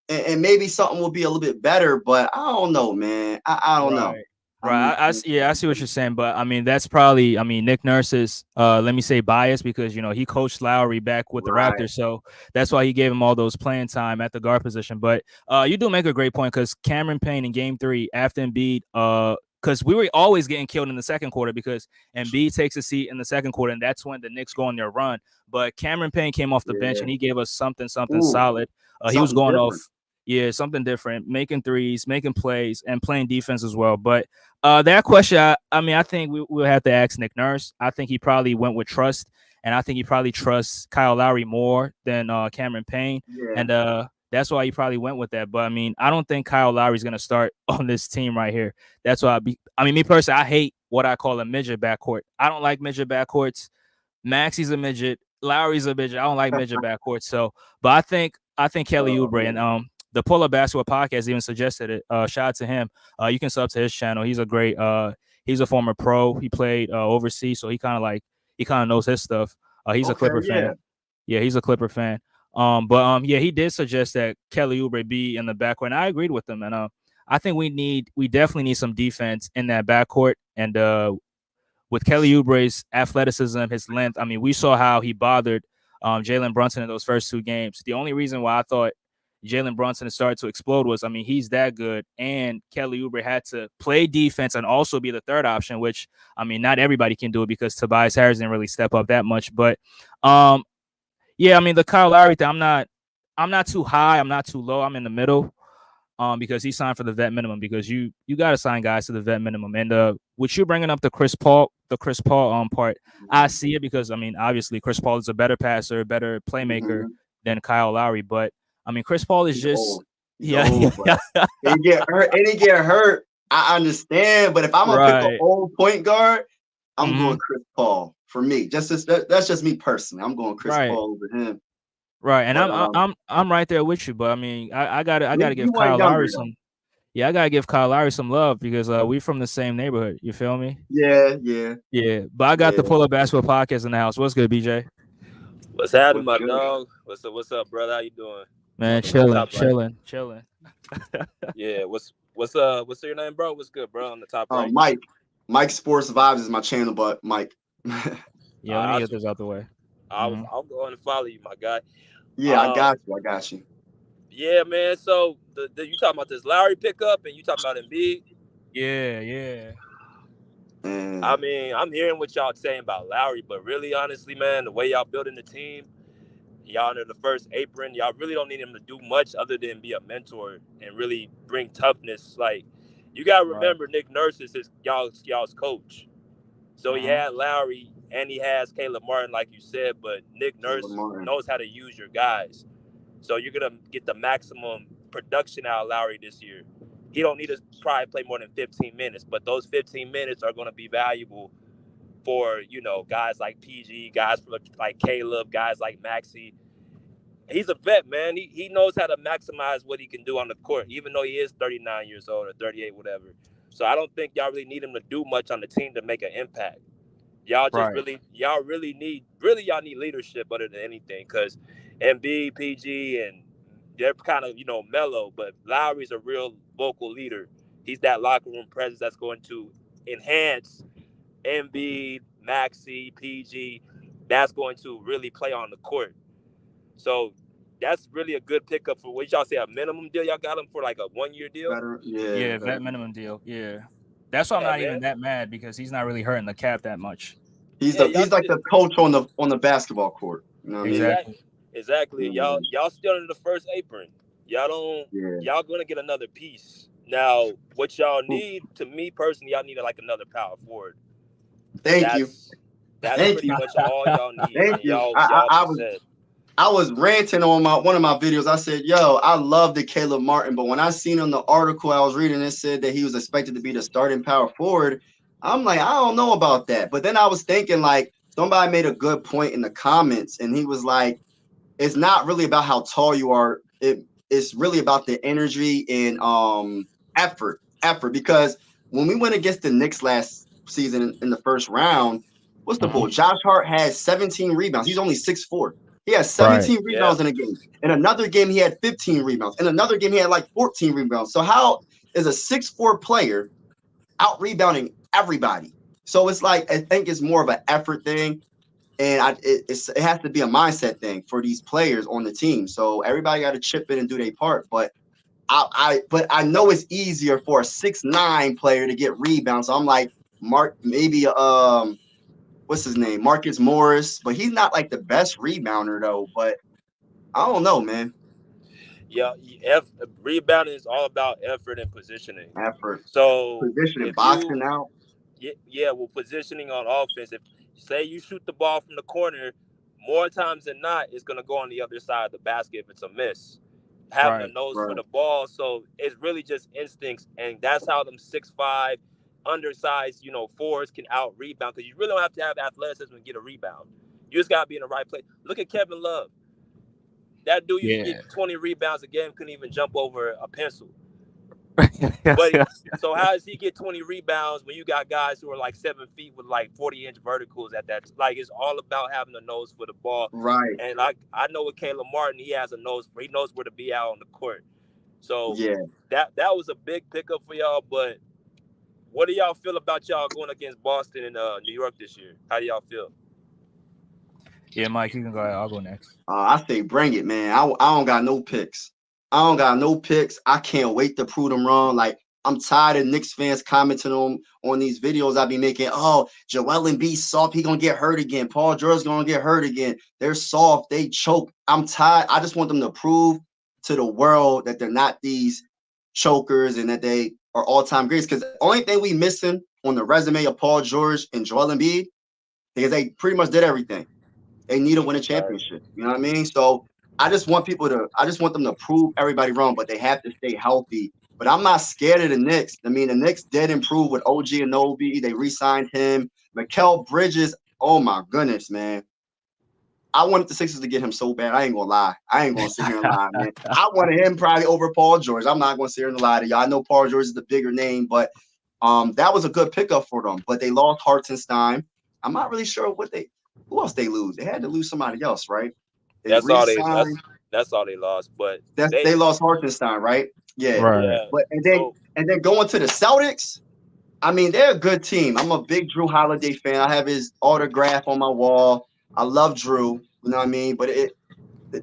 and maybe something will be a little bit better. But I don't know, man. I don't know. Right. I see what you're saying, but I mean that's probably Nick Nurse's let me say bias because he coached Lowry back with the Raptors, so that's why he gave him all those playing time at the guard position. But you do make a great point because Cameron Payne in Game 3 after Embiid, because we were always getting killed in the second quarter because Embiid takes a seat in the second quarter, and that's when the Knicks go on their run. But Cameron Payne came off the bench and he gave us something solid. He was going different. Something different, making threes, making plays, and playing defense as well. But that question, I think we'll have to ask Nick Nurse. I think he probably went with trust, and I think he probably trusts Kyle Lowry more than Cameron Payne. And that's why he probably went with that. But, I mean, I don't think Kyle Lowry's going to start on this team right here. That's why me personally, I hate what I call a midget backcourt. I don't like midget backcourts. Maxey's a midget. Lowry's a midget. I don't like midget backcourt. So, but I think Kelly Oh Oubre and man. the Pull Up Basketball podcast even suggested it. Shout out to him. You can sub to his channel. He's a great. He's a former pro. He played overseas, so he kind of knows his stuff. He's a Okay, Clipper yeah. fan. Yeah, he's a Clipper fan. Yeah, he did suggest that Kelly Oubre be in the backcourt, and I agreed with him. And I think we definitely need some defense in that backcourt. And with Kelly Oubre's athleticism, his length, I mean, we saw how he bothered Jalen Brunson in those first two games. The only reason why I thought Jalen Brunson started to explode was, I mean, he's that good, and Kelly Oubre had to play defense and also be the third option, which, I mean, not everybody can do it because Tobias Harris didn't really step up that much. But um, yeah, I mean, the Kyle Lowry thing, I'm not too high, I'm not too low, I'm in the middle. Because he signed for the vet minimum. Because you got to sign guys to the vet minimum. And with you bringing up the Chris Paul part, I Mhm. see it because I mean, obviously, Chris Paul is a better passer, better playmaker Mhm. than Kyle Lowry. But I mean, Chris Paul is He's just old. He's yeah, old, but yeah, he get hurt. And he get hurt. I understand, but if I'm gonna pick an right. old point guard, I'm Hmm. going Chris Paul for me. That's just me personally. I'm going Chris Right. Paul over him. Right. And But I'm right there with you. But I mean, I gotta give you went Kyle younger Lowry though. some. Yeah, I gotta give Kyle Lowry some love because we from the same neighborhood. You feel me? Yeah, yeah, Yeah. But I got the yeah. Pull Up Basketball podcast in the house. What's good, BJ? What's happening, What's my good? dog? What's up, brother? How you doing? Man, Welcome to the chilling, top right. chilling, chilling. Yeah, what's your name, bro? What's good, bro? On the top right. Mike. Mike Sports Vibes is my channel, but Mike. Yeah, let me get this out the way. Hmm. I'll go on and follow you, my guy. Yeah, I Um, got you. I got you. yeah, man. So you talking about this Lowry pickup, and you talking about Embiid? Yeah, yeah. I And mean, I'm hearing what y'all saying about Lowry, but really, honestly, man, the way y'all building the team, y'all under the first apron, y'all really don't need him to do much other than be a mentor and really bring toughness. Like, you gotta Right. remember, Nick Nurse is y'all's coach. So he Uh-huh. had Lowry and he has Caleb Martin, like you said, but Nick Caleb Nurse Martin. knows how to use your guys. So you're gonna get the maximum production out of Lowry this year. He don't need to probably play more than 15 minutes, but those 15 minutes are gonna be valuable for guys like PG, guys like Caleb, guys like Maxi. He's a vet, man. He knows how to maximize what he can do on the court, even though he is 39 years old or 38, whatever. So I don't think y'all really need him to do much on the team to make an impact. Right. Y'all need leadership other than anything, because MB, PG, and they're kind of mellow, but Lowry's a real vocal leader. He's that locker room presence that's going to enhance MB, Maxi, PG. That's going to really play on the court. So that's really a good pickup for what y'all say, a minimum deal. Y'all got him for like a 1 year deal. Veteran. Yeah, Yeah, vet veteran. minimum deal. Yeah. That's why I'm Yeah, not man. even that mad because he's not really hurting the cap that much. He's Yeah, the y'all he's like still the coach on the basketball court. You know what I mean? Exactly. exactly. Yeah, Y'all still in the first apron. Y'all don't. yeah. Y'all gonna get another piece. Now, what y'all Cool. need, to me personally, y'all need like another power forward. Thank you. That's Thank pretty you. much all y'all need, Thank and you. y'all be set. I was ranting on my one of my videos. I said, "Yo, I love the Caleb Martin," but when I seen on the article I was reading, it said that he was expected to be the starting power forward. I'm like, I don't know about that. But then I was thinking, like, somebody made a good point in the comments, and he was like, "It's not really about how tall you are. It's really about the energy and effort. Because when we went against the Knicks last season in the first round, what's the Mhm. bull? Josh Hart had 17 rebounds. He's only 6'4". He has Right. 17 Yeah, rebounds in a game. In another game, he had 15 rebounds. In another game, he had like 14 rebounds. So how is a 6'4" player out rebounding everybody? So it's like I think it's more of an effort thing, and it has to be a mindset thing for these players on the team. So everybody got to chip in and do their part. But I know it's easier for a 6'9" player to get rebounds. So I'm like maybe what's his name, Marcus Morris, but he's not like the best rebounder though. But I don't know, man. yeah. Rebounding is all about effort and positioning. Effort, So position, and if you boxing out. yeah, well, positioning on offense. If say you shoot the ball from the corner, more times than not, it's gonna go on the other side of the basket if it's a miss. Having a Right. nose for Right. the ball, so it's really just instincts, and that's how them 6'5", undersized, forwards can out rebound, because you really don't have to have athleticism to get a rebound. You just gotta be in the right place. Look at Kevin Love. That dude used to Yeah. get 20 rebounds a game, couldn't even jump over a pencil. But so how does he get 20 rebounds when you got guys who are like 7 feet with like 40-inch verticals at that? Like it's all about having a nose for the ball. Right. And I know with Caleb Martin, he has a nose. He knows where to be out on the court. So Yeah. that was a big pickup for y'all. But what do y'all feel about y'all going against Boston and New York this year? How do y'all feel? Yeah, Mike, you can go ahead. I'll go next. I say bring it, man. I don't got no picks. I don't got no picks. I can't wait to prove them wrong. Like, I'm tired of Knicks fans commenting on these videos I be making. Oh, Joel Embiid soft. He gonna get hurt again. Paul George's gonna get hurt again. They're soft. They choke. I'm tired. I just want them to prove to the world that they're not these chokers and that they are all-time greats. Because the only thing we missing on the resume of Paul George and Joel Embiid is they pretty much did everything. They need to win a championship. You know what I mean? So I just want them to prove everybody wrong, but they have to stay healthy. But I'm not scared of the Knicks. I mean, the Knicks did improve with OG Anunoby. They re-signed him. Mikal Bridges, oh my goodness, man. I wanted the Sixers to get him so bad. I ain't gonna lie. I ain't gonna sit here and lie, man. I wanted him probably over Paul George. I'm not gonna sit here and lie to y'all. I know Paul George is the bigger name, but that was a good pickup for them. But they lost Hartenstein. I'm not really sure who else they lose. They had to lose somebody else, right? That's all they lost. But they lost Hartenstein, right? Yeah. Right. Yeah. But and then going to the Celtics, I mean, they're a good team. I'm a big Drew Holiday fan. I have his autograph on my wall. I love Drew. You know what I mean? But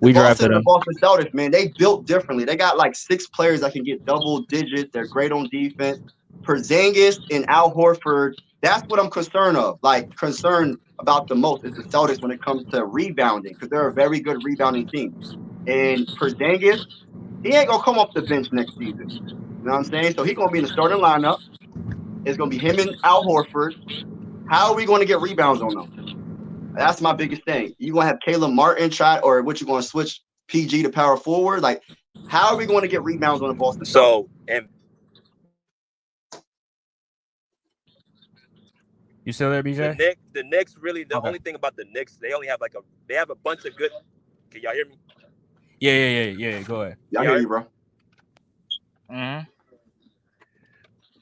We drafted him. The Boston Celtics, man, they built differently. They got like 6 players that can get double digits. They're great on defense. Porzingis and Al Horford. That's what I'm concerned about the most is the Celtics when it comes to rebounding, because they're a very good rebounding team. And Porzingis, he ain't gonna come off the bench next season. You know what I'm saying? So he's gonna be in the starting lineup. It's gonna be him and Al Horford. How are we going to get rebounds on them? That's my biggest thing. You gonna have Caleb Martin try, or what you gonna switch PG to power forward? Like, how are we going to get rebounds on the Boston Celtics? So and You still there, BJ? the Knicks really the Okay. only thing about the Knicks, they have a bunch of good. Can y'all hear me? Yeah. Go ahead. I hear you, bro. Mm-hmm.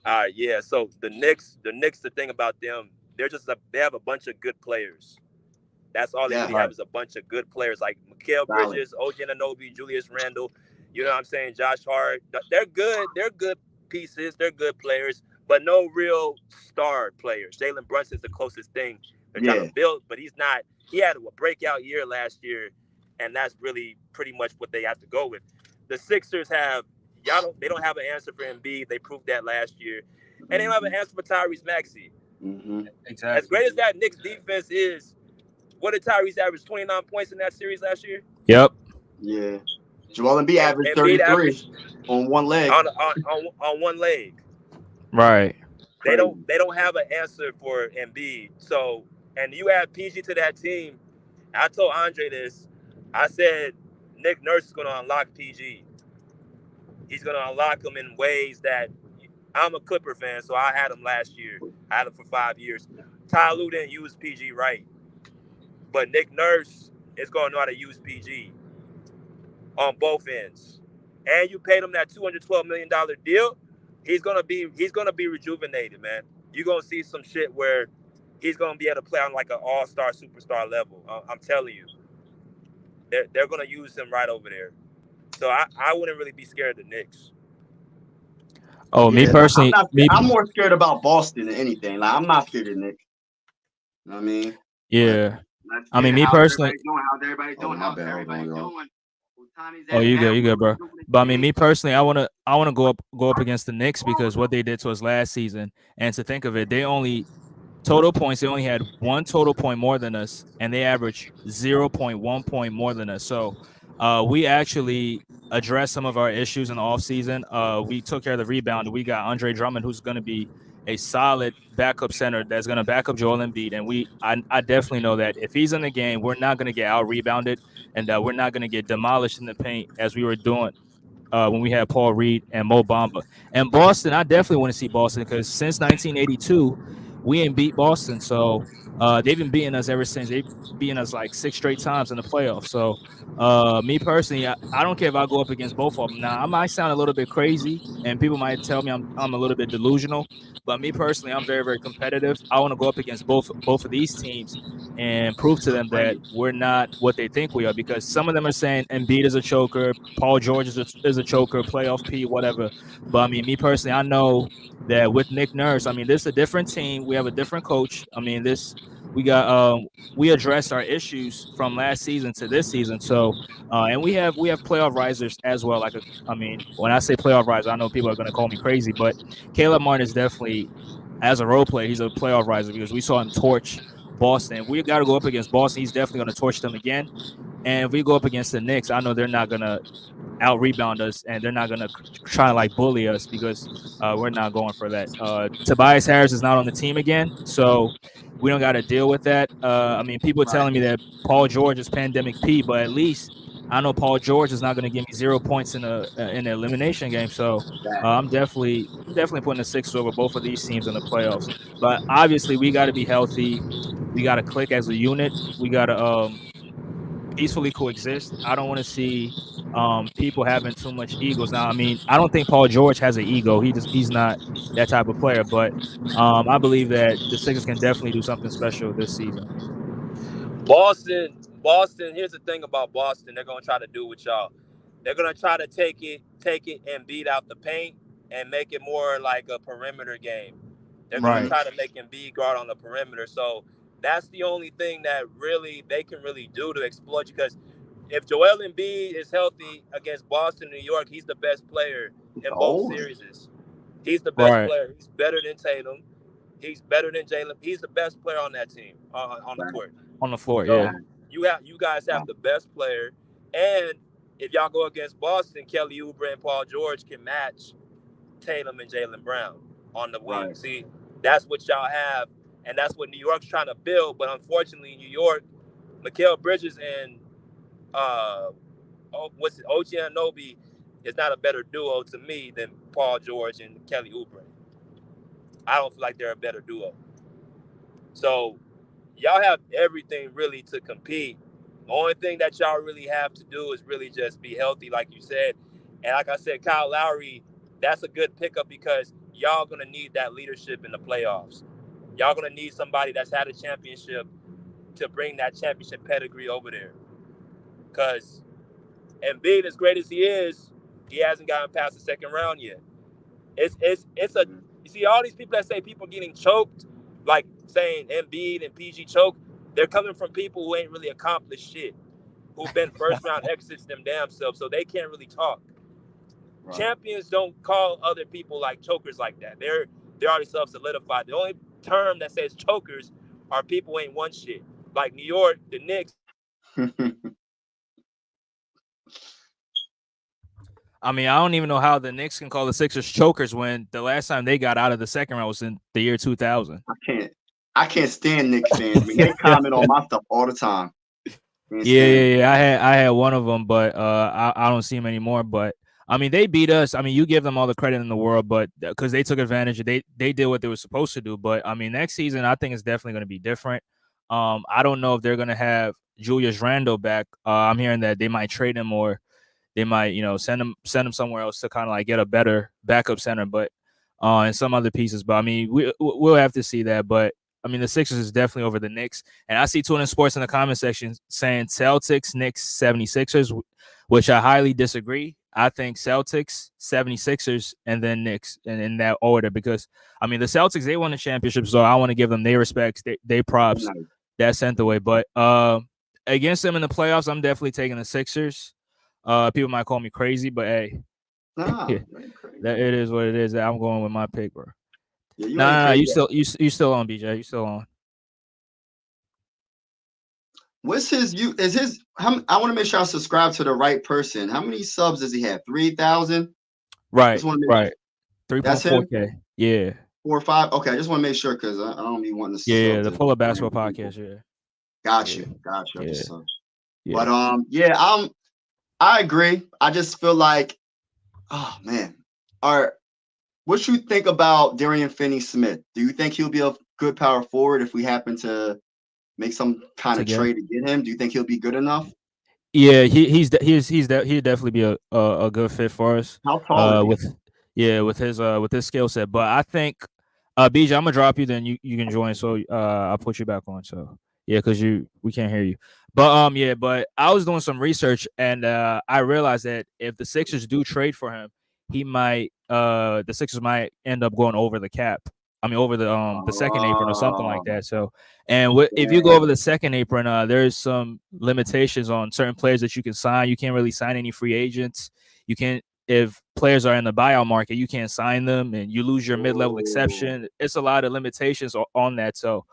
All right, yeah. So the Knicks, the thing about them, they have a bunch of good players. That's all they really have is a bunch of good players like Mikal Bridges, OG Anunoby, Julius Randle. You know what I'm saying? Josh Hart. They're good. They're good pieces. They're good players, but no real star players. Jalen Brunson's the closest thing they're trying to build, but he's not. He had a breakout year last year, and that's really pretty much what they have to go with. The Sixers they don't have an answer for Embiid. They proved that last year, and they don't have an answer for Tyrese Maxey. Mm-hmm. Exactly. As great as that Knicks defense is, what did Tyrese average? 29 points in that series last year? Yep. Yeah. Joel Embiid averaged 33 on one leg. On one leg. Right. They don't have an answer for Embiid. So, and you add PG to that team. I told Andre this. I said Nick Nurse is going to unlock PG. He's going to unlock him in ways that I'm a Clipper fan, so I had him last year. I had him for 5 years. Ty Lue didn't use PG right. But Nick Nurse is going to know how to use PG on both ends. And you paid him that $212 million deal. He's gonna be rejuvenated, man. You're gonna see some shit where he's gonna be able to play on like an all-star, superstar level. I'm telling you, they're gonna use him right over there. So I wouldn't really be scared of the Knicks. Oh, me personally, I'm more scared about Boston than anything. Like, I'm not scared of Nick. You know what I mean? Yeah. I mean, me personally. How's everybody doing? How's everybody doing? Oh, you good, bro. But I mean, me personally, I wanna go up against the Knicks because what they did to us last season, and to think of it, they only had 1 total point more than us, and they averaged 0.1 point more than us. So, we actually addressed some of our issues in the offseason. We took care of the rebound. We got Andre Drummond, who's going to be a solid backup center that's going to back up Joel Embiid. And I definitely know that if he's in the game, we're not going to get out-rebounded, and we're not going to get demolished in the paint as we were doing when we had Paul Reed and Mo Bamba. And Boston, I definitely want to see Boston because since 1982, we ain't beat Boston. So They've been beating us ever since. They've beaten us like 6 straight times in the playoffs. So, me personally, I don't care if I go up against both of them. Now, I might sound a little bit crazy, and people might tell me I'm a little bit delusional. But me personally, I'm very, very competitive. I want to go up against both of these teams and prove to them that we're not what they think we are. Because some of them are saying Embiid is a choker, Paul George is a choker, playoff P, whatever. But I mean, me personally, I know that with Nick Nurse, I mean, this is a different team. We have a different coach. I mean, we got we addressed our issues from last season to this season. So and we have playoff risers as well. I mean, when I say playoff riser, I know people are gonna call me crazy, but Caleb Martin is definitely, as a role player, he's a playoff riser because we saw him torch Boston. We got to go up against Boston. He's definitely going to torch them again. And if we go up against the Knicks, I know they're not going to out rebound us, and they're not gonna try to like bully us because we're not going for that. Tobias Harris is not on the team again, so we don't got to deal with that. I mean, people are telling me that Paul George is pandemic P, but at least I know Paul George is not going to give me 0 points in the elimination game. So I'm definitely putting the Sixers over both of these teams in the playoffs. But obviously, we got to be healthy. We got to click as a unit. We got to peacefully coexist. I don't want to see people having too much egos. Now, I mean, I don't think Paul George has an ego. He's not that type of player. But I believe that the Sixers can definitely do something special this season. Boston. Here's the thing about Boston. They're gonna try to do with y'all. They're gonna try to take it, and beat out the paint and make it more like a perimeter game. They're gonna try to make Embiid guard on the perimeter. So that's the only thing that really they can really do to exploit you. Because if Joel Embiid is healthy against Boston, New York, he's the best player in both series. He's the best player. He's better than Tatum. He's better than Jalen. He's the best player on that team on the court. On the floor, So yeah. you guys have the best player, and if y'all go against Boston, Kelly Oubre and Paul George can match Tatum and Jaylen Brown on the wing. See, that's what y'all have, and that's what New York's trying to build. But unfortunately, New York, Mikal Bridges and OG Anunoby is not a better duo to me than Paul George and Kelly Oubre. I don't feel like they're a better duo. So y'all have everything really to compete. The only thing that y'all really have to do is really just be healthy, like you said. And like I said, Kyle Lowry, that's a good pickup because y'all gonna need that leadership in the playoffs. Y'all gonna need somebody that's had a championship to bring that championship pedigree over there. Because Embiid, as great as he hasn't gotten past the second round yet. You see all these people that say people getting choked, like saying Embiid and PG choke, they're coming from people who ain't really accomplished shit, who've been first round exits them damn self, so they can't really talk. Champions don't call other people like chokers like that. They're already self solidified. The only term that says chokers are people who ain't won shit. Like New York, the Knicks. I mean, I don't even know how the Knicks can call the Sixers chokers when the last time they got out of the second round was in the year 2000. I can't stand Knicks fans. I mean, they comment on my stuff all the time. Yeah. I had one of them, but I don't see him anymore. But I mean, they beat us. I mean, you give them all the credit in the world, but because they took advantage, they did what they were supposed to do. But I mean, next season, I think it's definitely going to be different. I don't know if they're going to have Julius Randle back. I'm hearing that they might trade him or they might, send him somewhere else to kind of like get a better backup center, but and some other pieces. But I mean, we'll have to see that. But I mean, the Sixers is definitely over the Knicks. And I see Tune Sports in the comment section saying Celtics, Knicks, 76ers, which I highly disagree. I think Celtics, 76ers, and then Knicks, and in that order. Because I mean, the Celtics, they won the championship, so I want to give them their respects, they props. That sent away. But against them in the playoffs, I'm definitely taking the Sixers. People might call me crazy, but hey, it is what it is. I'm going with my pick, bro. Yeah, you still on, BJ? You still on? What's his? I want to make sure I subscribe to the right person. How many subs does he have? 3,000. Right. 3.4K. Yeah. 4 or 5. Okay, I just want to make sure because I don't be wanting to. Yeah, the Pull Up Basketball Podcast. Yeah. Got you. Yeah. But I agree. I just feel like, oh man, what you think about Dorian Finney-Smith? Do you think he'll be a good power forward if we happen to make some kind of together. trade to get him? Do you think he'll be good enough? Yeah, he'd definitely be a good fit for us. How tall is he? With with his skill set. But I think BJ, I'm gonna drop you, then you can join. So I'll put you back on. So yeah, because we can't hear you. But yeah, but I was doing some research and I realized that if the Sixers do trade for him, the Sixers might end up going over the cap. I mean, over the second apron or something like Oh, that. So, and if you go over yeah. the second apron, there's some limitations on certain players that you can sign. You can't really sign any free agents. You can't if players are in the buyout market, you can't sign them, and you lose your mid-level Ooh, exception. It's a lot of limitations on that. So,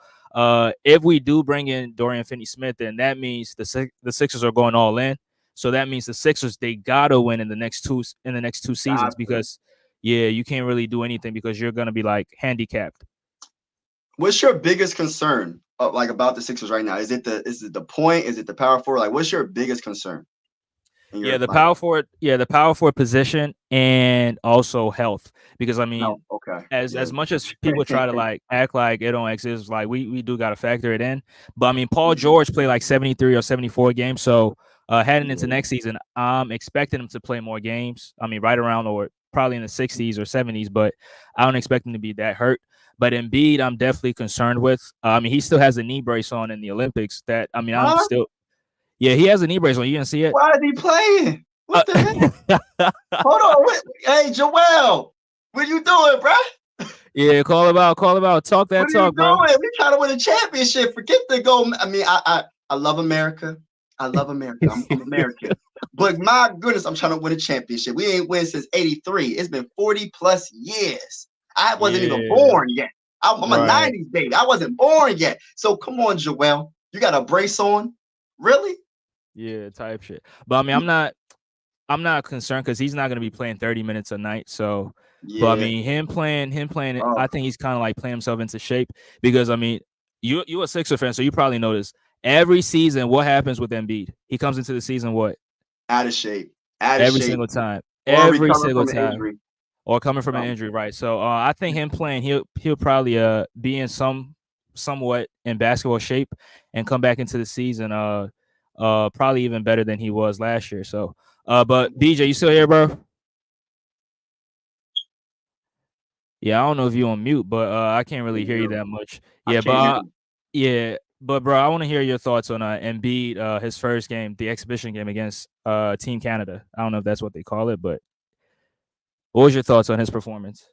if we do bring in Dorian Finney-Smith, then that means the Sixers are going all in. So that means the Sixers they gotta win in the next two seasons gotcha. because yeah, you can't really do anything because you're gonna be like handicapped. What's your biggest concern like about the Sixers right now? Is it the point? Is it the power forward? Like, what's your biggest concern? In Yeah, your like, the power forward position and also health. Because I no, mean, okay, as yeah. much as people try to like act like it don't exist, like we do gotta factor it in. But I mean, Paul Mhm. George played like 73 or 74 games. So heading into Yeah. next season, I'm expecting him to play more games. I mean, right around or probably in the 60s or 70s, but I don't expect him to be that hurt. But Embiid, I'm definitely concerned with. I mean, he still has a knee brace on in the Olympics. That I mean, I'm Huh? still yeah, he has a knee brace on. You didn't see it? Why is he playing? What the heck? Uh, Hold on. Hey, Joel, what you doing, bro? Yeah, call about, talk What that are you talk, bro. doing? We trying to win a championship. Forget the goal. I mean, I love America. I love America. I'm American. But my goodness, I'm trying to win a championship. We ain't win since '83. It's been 40 plus years. I wasn't even Yeah, born yet. I'm a right. '90s baby. I wasn't born yet. So come on, Joel. You got a brace on? Really? Yeah, type shit. But I mean, I'm not concerned because he's not gonna be playing 30 minutes a night. So, but I Yeah. mean, him playing it, Oh, I think he's kind of like playing himself into shape because I mean, you a Sixer fan, so you probably notice every season what happens with Embiid. He comes into the season what out of shape. Out of every shape. single time, Or every recovering single from an time. injury. Or coming from an Um, injury, right? So I think him playing, he'll probably be in somewhat in basketball shape and come back into the season probably even better than he was last year. So but BJ, you still here, bro? Yeah, I don't know if you're on mute, but I can't really hear you that much. I Yeah, but can't hear him. yeah, but bro, I want to hear your thoughts on Embiid, his first game, the exhibition game against Team Canada. I don't know if that's what they call it, but what was your thoughts on his performance?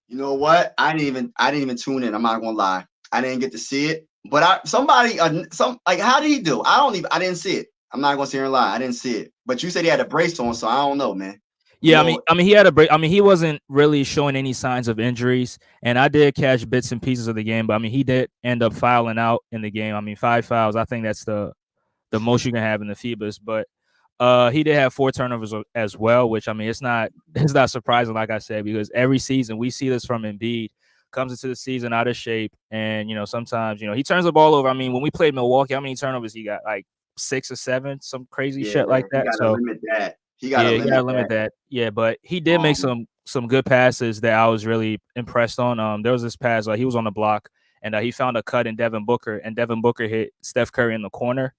You know what? I didn't even tune in. I'm not gonna lie. I didn't get to see it. But some like how did he do? I didn't see it. I'm not gonna sit here and lie. I didn't see it. But you said he had a brace on, so I don't know, man. You Yeah, know, I mean, he had a break. I mean, he wasn't really showing any signs of injuries, and I did catch bits and pieces of the game. But I mean, he did end up fouling out in the game. I mean, 5 fouls. I think that's the most you can have in the FIBAs. But he did have 4 turnovers as well, which I mean, it's not surprising, like I said, because every season we see this from Embiid. Comes into the season out of shape, and sometimes he turns the ball over. I mean, when we played Milwaukee, how many turnovers he got? Like 6 or 7, some crazy yeah, shit like he that. gotta So limit that. He gotta yeah, you limit gotta limit that. that. Yeah, but he did make Um, some good passes that I was really impressed on. There was this pass, he was on the block and he found a cut in Devin Booker, and Devin Booker hit Steph Curry in the corner,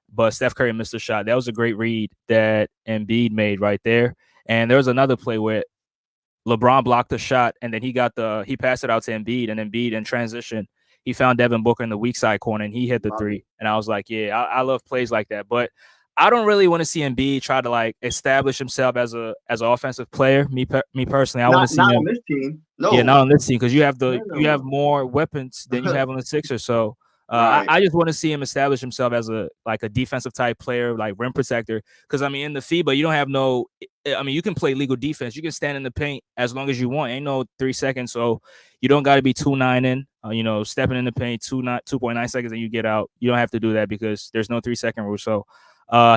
but Steph Curry missed a shot. That was a great read that Embiid made right there. And there was another play where LeBron blocked the shot, and then he passed it out to Embiid, and Embiid in transition, he found Devin Booker in the weak side corner, and he hit the love it. three. And I was like, yeah, I love plays like that. But I don't really want to see Embiid try to like establish himself as an offensive player. Me personally, I want Not to see not on him. this team. Yeah, No. not on this team because you have No. more weapons than you have on the Sixers. So Right. I just want to see him establish himself as a defensive type player, like rim protector. Because I mean, in the FIBA, you don't have no. I mean, you can play legal defense. You can stand in the paint as long as you want. Ain't no 3 seconds, so you don't got to be 2-9 in. Stepping in the paint 2.9 seconds and you get out. You don't have to do that because there's no 3 second rule. So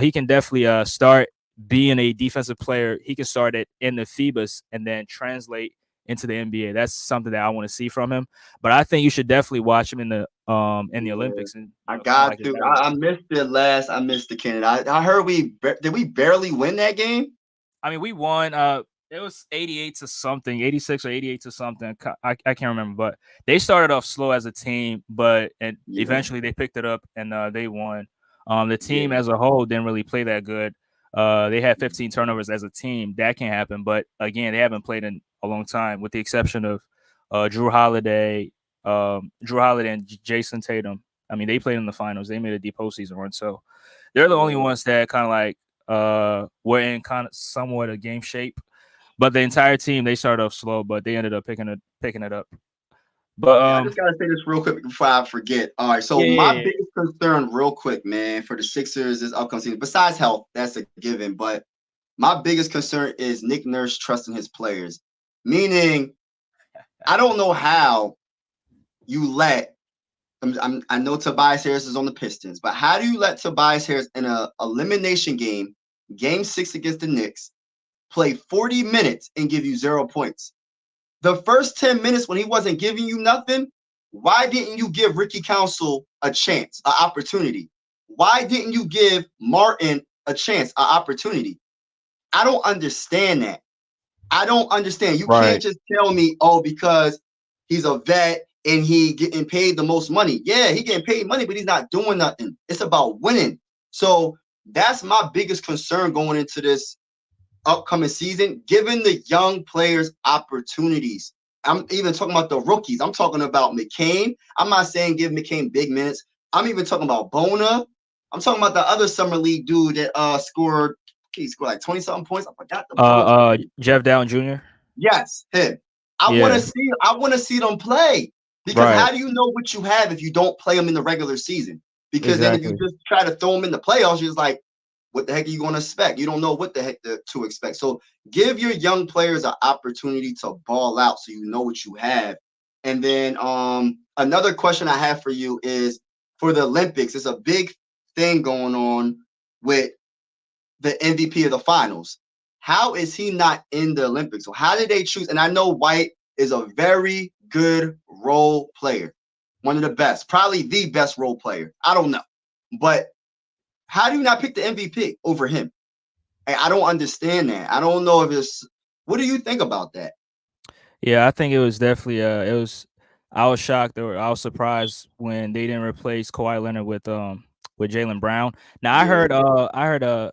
he can definitely start being a defensive player. He can start it in the FIBAs and then translate into the NBA. That's something that I want to see from him. But I think you should definitely watch him in the Yeah. Olympics and I kind of got like to. I evaluate. missed it last. I missed the Canada. I heard did we barely win that game? I mean, we won. It was 88 to something, 86 or 88 to something. I can't remember, but they started off slow as a team, but and Yeah, eventually they picked it up and they won. The team yeah. as a whole didn't really play that good. They had 15 turnovers as a team. That can happen, but again, they haven't played in a long time, with the exception of Drew Holiday and Jason Tatum. I mean, they played in the finals. They made a deep postseason run, so they're the only Yeah. ones that kind of like were in kind of somewhat a game shape. But the entire team, they started off slow, but they ended up picking it up. But Yeah, I just gotta say this real quick before I forget. All right, so my yeah, biggest concern, real quick, man, for the Sixers this upcoming season, besides health, that's a given, but my biggest concern is Nick Nurse trusting his players. Meaning, I don't know how you let I know Tobias Harris is on the Pistons, but how do you let Tobias Harris in a elimination game, game 6 against the Knicks, play 40 minutes and give you 0 points? The first 10 minutes when he wasn't giving you nothing, why didn't you give Ricky Council a chance, an opportunity? Why didn't you give Martin a chance, an opportunity? I don't understand that. I don't understand. You can't right. just tell me, oh, because he's a vet and he getting paid the most money. Yeah, he getting paid money, but he's not doing nothing. It's about winning. So that's my biggest concern going into this upcoming season, giving the young players opportunities. I'm even talking about the rookies. I'm talking about McCain. I'm not saying give McCain big minutes. I'm even talking about Bona. I'm talking about the other summer league dude that scored. He scored like 20 something points. I forgot the brother's name. Jeff Downing Jr. Yes, him. I want to Yeah, see. I want to see them play because right. how do you know what you have if you don't play them in the regular season? Because then if you Exactly. just try to throw them in the playoffs, you're just like, what the heck are you going to expect? You don't know what the heck to expect. So give your young players an opportunity to ball out so you know what you have. And then another question I have for you is for the Olympics. It's a big thing going on with the MVP of the finals. How is he not in the Olympics? So how did they choose? And I know White is a very good role player, one of the best, probably the best role player. I don't know, but how do you not pick the MVP over him? I don't understand that. I don't know if it's. What do you think about that? Yeah, I think it was definitely it was I was shocked or I was surprised when they didn't replace Kawhi Leonard with Jalen Brown. Now Yeah. I heard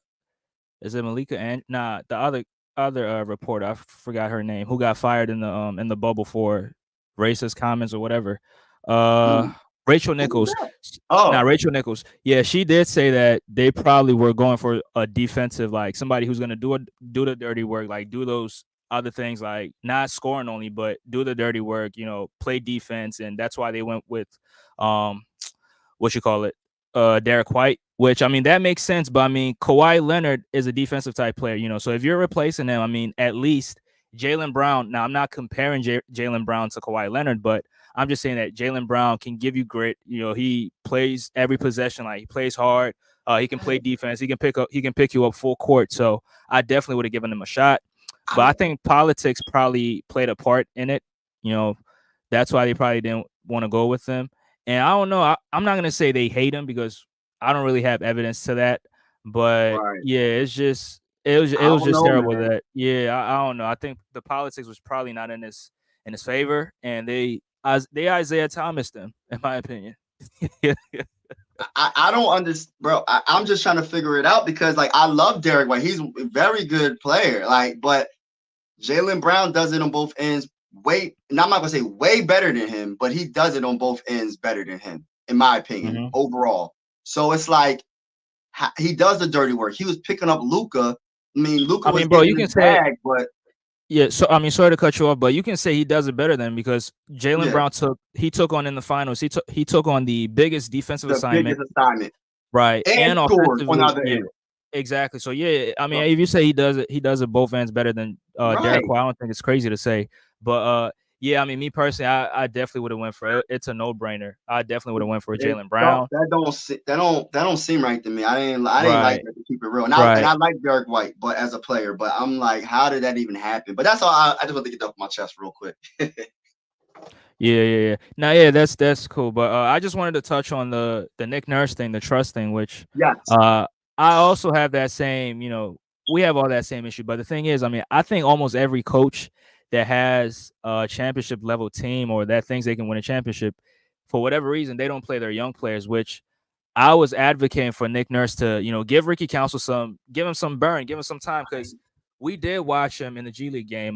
is it Malika and nah the other reporter, I forgot her name, who got fired in the bubble for racist comments or whatever. Uh Hmm. Rachel Who was Nichols. that? Now Oh, Rachel Nichols. Yeah, she did say that they probably were going for a defensive, like somebody who's gonna do the dirty work, like do those other things, like not scoring only, but do the dirty work, play defense, and that's why they went with um what you call it, Derek White, which I mean that makes sense. But I mean Kawhi Leonard is a defensive type player, so if you're replacing him, I mean at least Jalen Brown. Now I'm not comparing Jalen Brown to Kawhi Leonard, but I'm just saying that Jalen Brown can give you grit. He plays every possession, like he plays hard. He can play defense. He can pick you up full court. So I definitely would have given him a shot. I But I don't. think politics probably played a part in it. You know, that's why they probably didn't want to go with him. And I don't know. I'm not gonna say they hate him because I don't really have evidence to that. But Right. yeah, it I was don't just know, terrible man. that I don't know. I think the politics was probably not in his favor, and they Isaiah Thomas them, in my opinion. I don't understand, bro. I'm just trying to figure it out because like I love Derek White. He's a very good player. Like, but Jalen Brown does it on both ends way, and I'm not gonna say way better than him, but he does it on both ends better than him, in my opinion, hmm overall. So it's like he does the dirty work. He was picking up Luca. I mean, Luca I was mean, bro, getting you his can say bag, but yeah. So I mean, sorry to cut you off, but you can say he does it better than because Jalen yeah, Brown took on in the finals. He took on the biggest defensive the assignment. biggest assignment Right, and and scores on the offensively, other yeah, end. exactly. So yeah, I mean, So, if you say he does it both ends better than Derek right. White, I don't think it's crazy to say. But yeah, I mean, me personally, I definitely would have went for it. It's a no brainer. I definitely would have went for It Jalen don't Brown. that don't seem right to me. I didn't like Right, that, to keep it real. And right. I like Derek White, but as a player, but I'm like, how did that even happen? But that's all. I just want to get that off my chest real quick. Yeah. Now, yeah, that's cool. But I just wanted to touch on the Nick Nurse thing, the trust thing, which Yes. uh I also have that same we have all that same issue. But the thing is, I mean, I think almost every coach that has a championship level team or that thinks they can win a championship, for whatever reason, they don't play their young players, which I was advocating for Nick Nurse to, give Ricky Council give him some burn, give him some time, because we did watch him in the G League game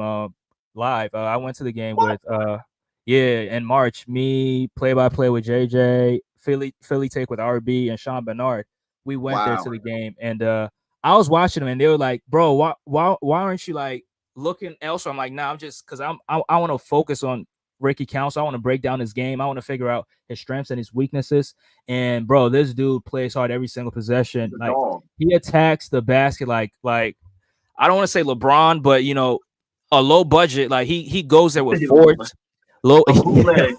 live. I went to the game What? with in March, me play by play with JJ, Philly take with RB and Sean Bernard. We went there Wow. to the game, and I was watching them, and they were like, "Bro, why aren't you like looking elsewhere?" I'm like, "Nah, I'm just because I want to focus on Ricky Council. I want to break down his game. I want to figure out his strengths and his weaknesses." And bro, this dude plays hard every single possession. The Like dog. he attacks the basket like I don't want to say LeBron, but a low budget. Like he goes there with force. Low, A bootleg.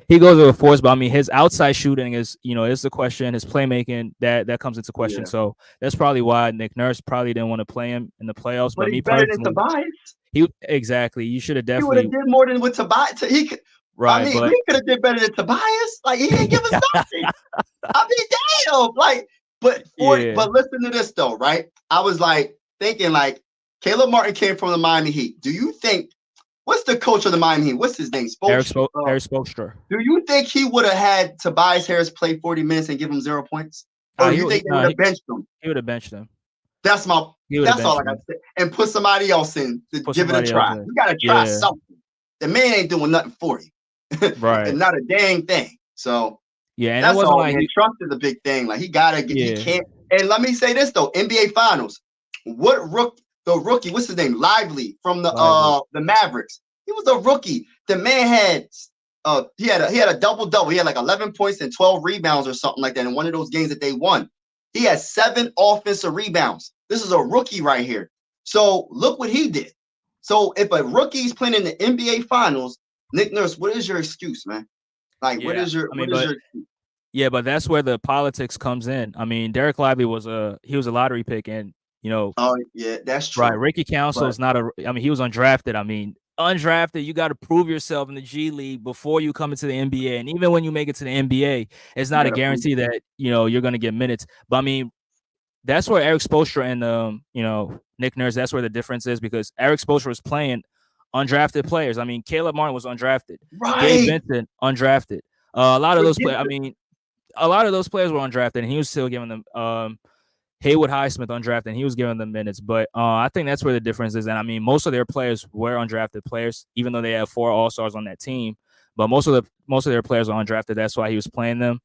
he goes there with force, but I mean his outside shooting is the question. His playmaking that comes into question. Yeah. So that's probably why Nick Nurse probably didn't want to play him in the playoffs. But But me he's better than personally, Tobias. exactly. You should have He would have definitely did more than with Tobias. He could. right, I mean, but we could have did better than Tobias. Like he didn't give us nothing. I mean, damn. Like, but listen to this though, right? I was like thinking like Caleb Martin came from the Miami Heat. Do you think what's the coach of the Miami Heat? What's his name? Eric Spoelstra. Do you think he would have had Tobias Harris play 40 minutes and give him 0 points? Or do you think they would have benched him? He would have benched him. That's all I got to say. And put somebody else in to give it a try. You got to try something. The man ain't doing nothing for you. Right. And not a dang thing. So and that's all. Like trust is a big thing. Like he gotta get. He can't. And let me say this though: NBA Finals. What rookie? What's his name? Lively from the Mavericks. He was a rookie. The man had he had a double. He had like 11 points and 12 rebounds or something like that in one of those games that they won. He had 7 offensive rebounds. This is a rookie right here. So look what he did. So if a rookie's playing in the NBA Finals, Nick Nurse, what is your excuse, man? Like, what is your excuse? Yeah, but that's where the politics comes in. I mean, Derek Lively was a lottery pick, and Oh yeah, that's true. Right, Ricky Council is not he was undrafted. I mean, undrafted, you got to prove yourself in the G League before you come into the NBA, and even when you make it to the NBA, it's not a guarantee that you're going to get minutes. But I mean, that's where Eric Spoelstra and Nick Nurse, that's where the difference is, because Eric Spoelstra was playing undrafted players. I mean, Caleb Martin was undrafted. Right. Gabe Vincent, undrafted. A lot of those players, I mean, a lot of those players were undrafted, and he was still giving them Haywood Highsmith undrafted, and he was giving them minutes. But I think that's where the difference is. And I mean, most of their players were undrafted players, even though they have 4 All-Stars on that team. But most of their players are undrafted. That's why he was playing them.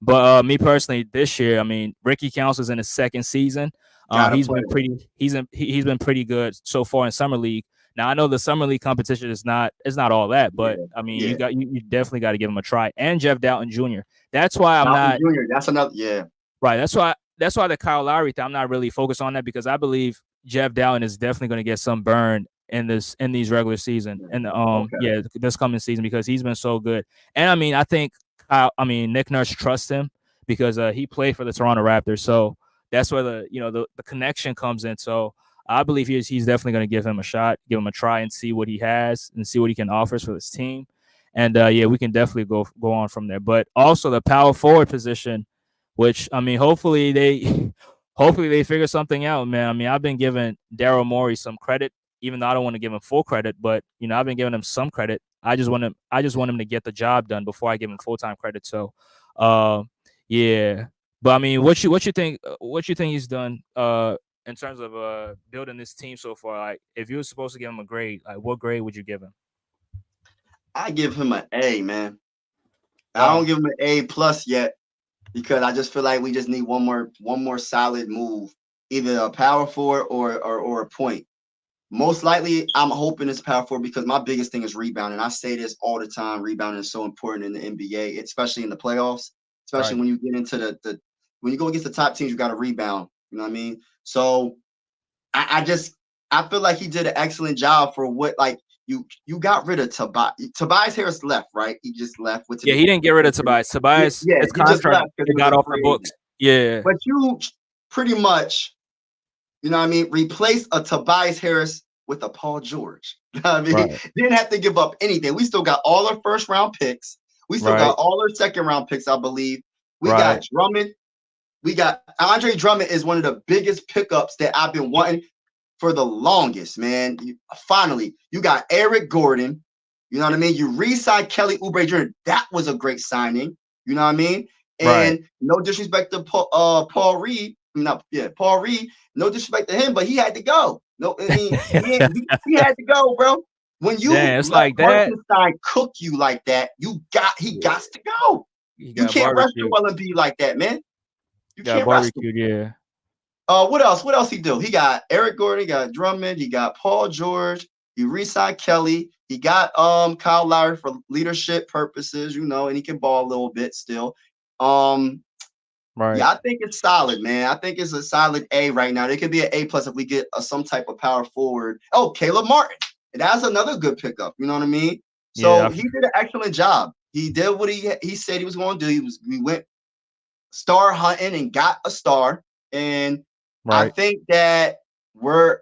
But me personally, this year, I mean, Ricky Council's in his 2nd season. He's been pretty good so far in summer league. Now I know the summer league competition is not all that, but I mean, you definitely got to give him a try. And Jeff Doughton Jr. That's why I'm not. Jr. That's another Right. That's why the Kyle Lowry thing, I'm not really focused on that, because I believe Jeff Doughton is definitely going to get some burn in these regular season and this coming season, because he's been so good. And I mean, I think Nick Nurse trusts him because he played for the Toronto Raptors, so that's where the connection comes in. So I believe he's definitely going to give him a shot, give him a try, and see what he has and see what he can offer for this team. And we can definitely go on from there. But also the power forward position, which I mean, hopefully they figure something out, man. I mean, I've been giving Daryl Morey some credit, even though I don't want to give him full credit, but I've been giving him some credit. I just want him to get the job done before I give him full-time credit. So but I mean, what you think he's done in terms of building this team so far? Like, if you were supposed to give him a grade, like, what grade would you give him? I give him an A, man. I don't give him an A+ yet, because I just feel like we just need one more solid move, either a power forward or a point. Most likely, I'm hoping it's power forward, because my biggest thing is rebounding. I say this all the time: rebounding is so important in the NBA, especially in the playoffs. Especially when you get into when you go against the top teams, you got to rebound. You know what I mean? So I feel like he did an excellent job for what, like, you got rid of Tobias Harris left, right? He just left. He didn't get rid of Tobias. His contract got off the books. Yeah. But you pretty much, you know what I mean, replace a Tobias Harris with a Paul George. You know what I mean? Didn't have to give up anything. We still got all our 1st-round picks. We still got all our 2nd-round picks, I believe. We got Drummond. We got Andre Drummond is one of the biggest pickups that I've been wanting for the longest, man. Finally, you got Eric Gordon. You know what I mean? You re-signed Kelly Oubre Jr. That was a great signing. You know what I mean? And no disrespect to Paul Reed. Paul Reed. No disrespect to him, but he had to go. No, I mean he had to go, bro. When you it's let like that. Hartenstein cook you like that, he got to go. You can't rest Joel Embiid like that, man. You can't rest him. Yeah. What else? What else he do? He got Eric Gordon, he got Drummond, he got Paul George, he re-signed Kelly, he got Kyle Lowry for leadership purposes, you know, and he can ball a little bit still. Yeah, I think it's solid, man. I think it's a solid A right now. It could be an A+ if we get some type of power forward. Oh, Caleb Martin. And that's another good pickup. You know what I mean? So he did an excellent job. He did what he said he was going to do. We went star hunting and got a star. And I think that we're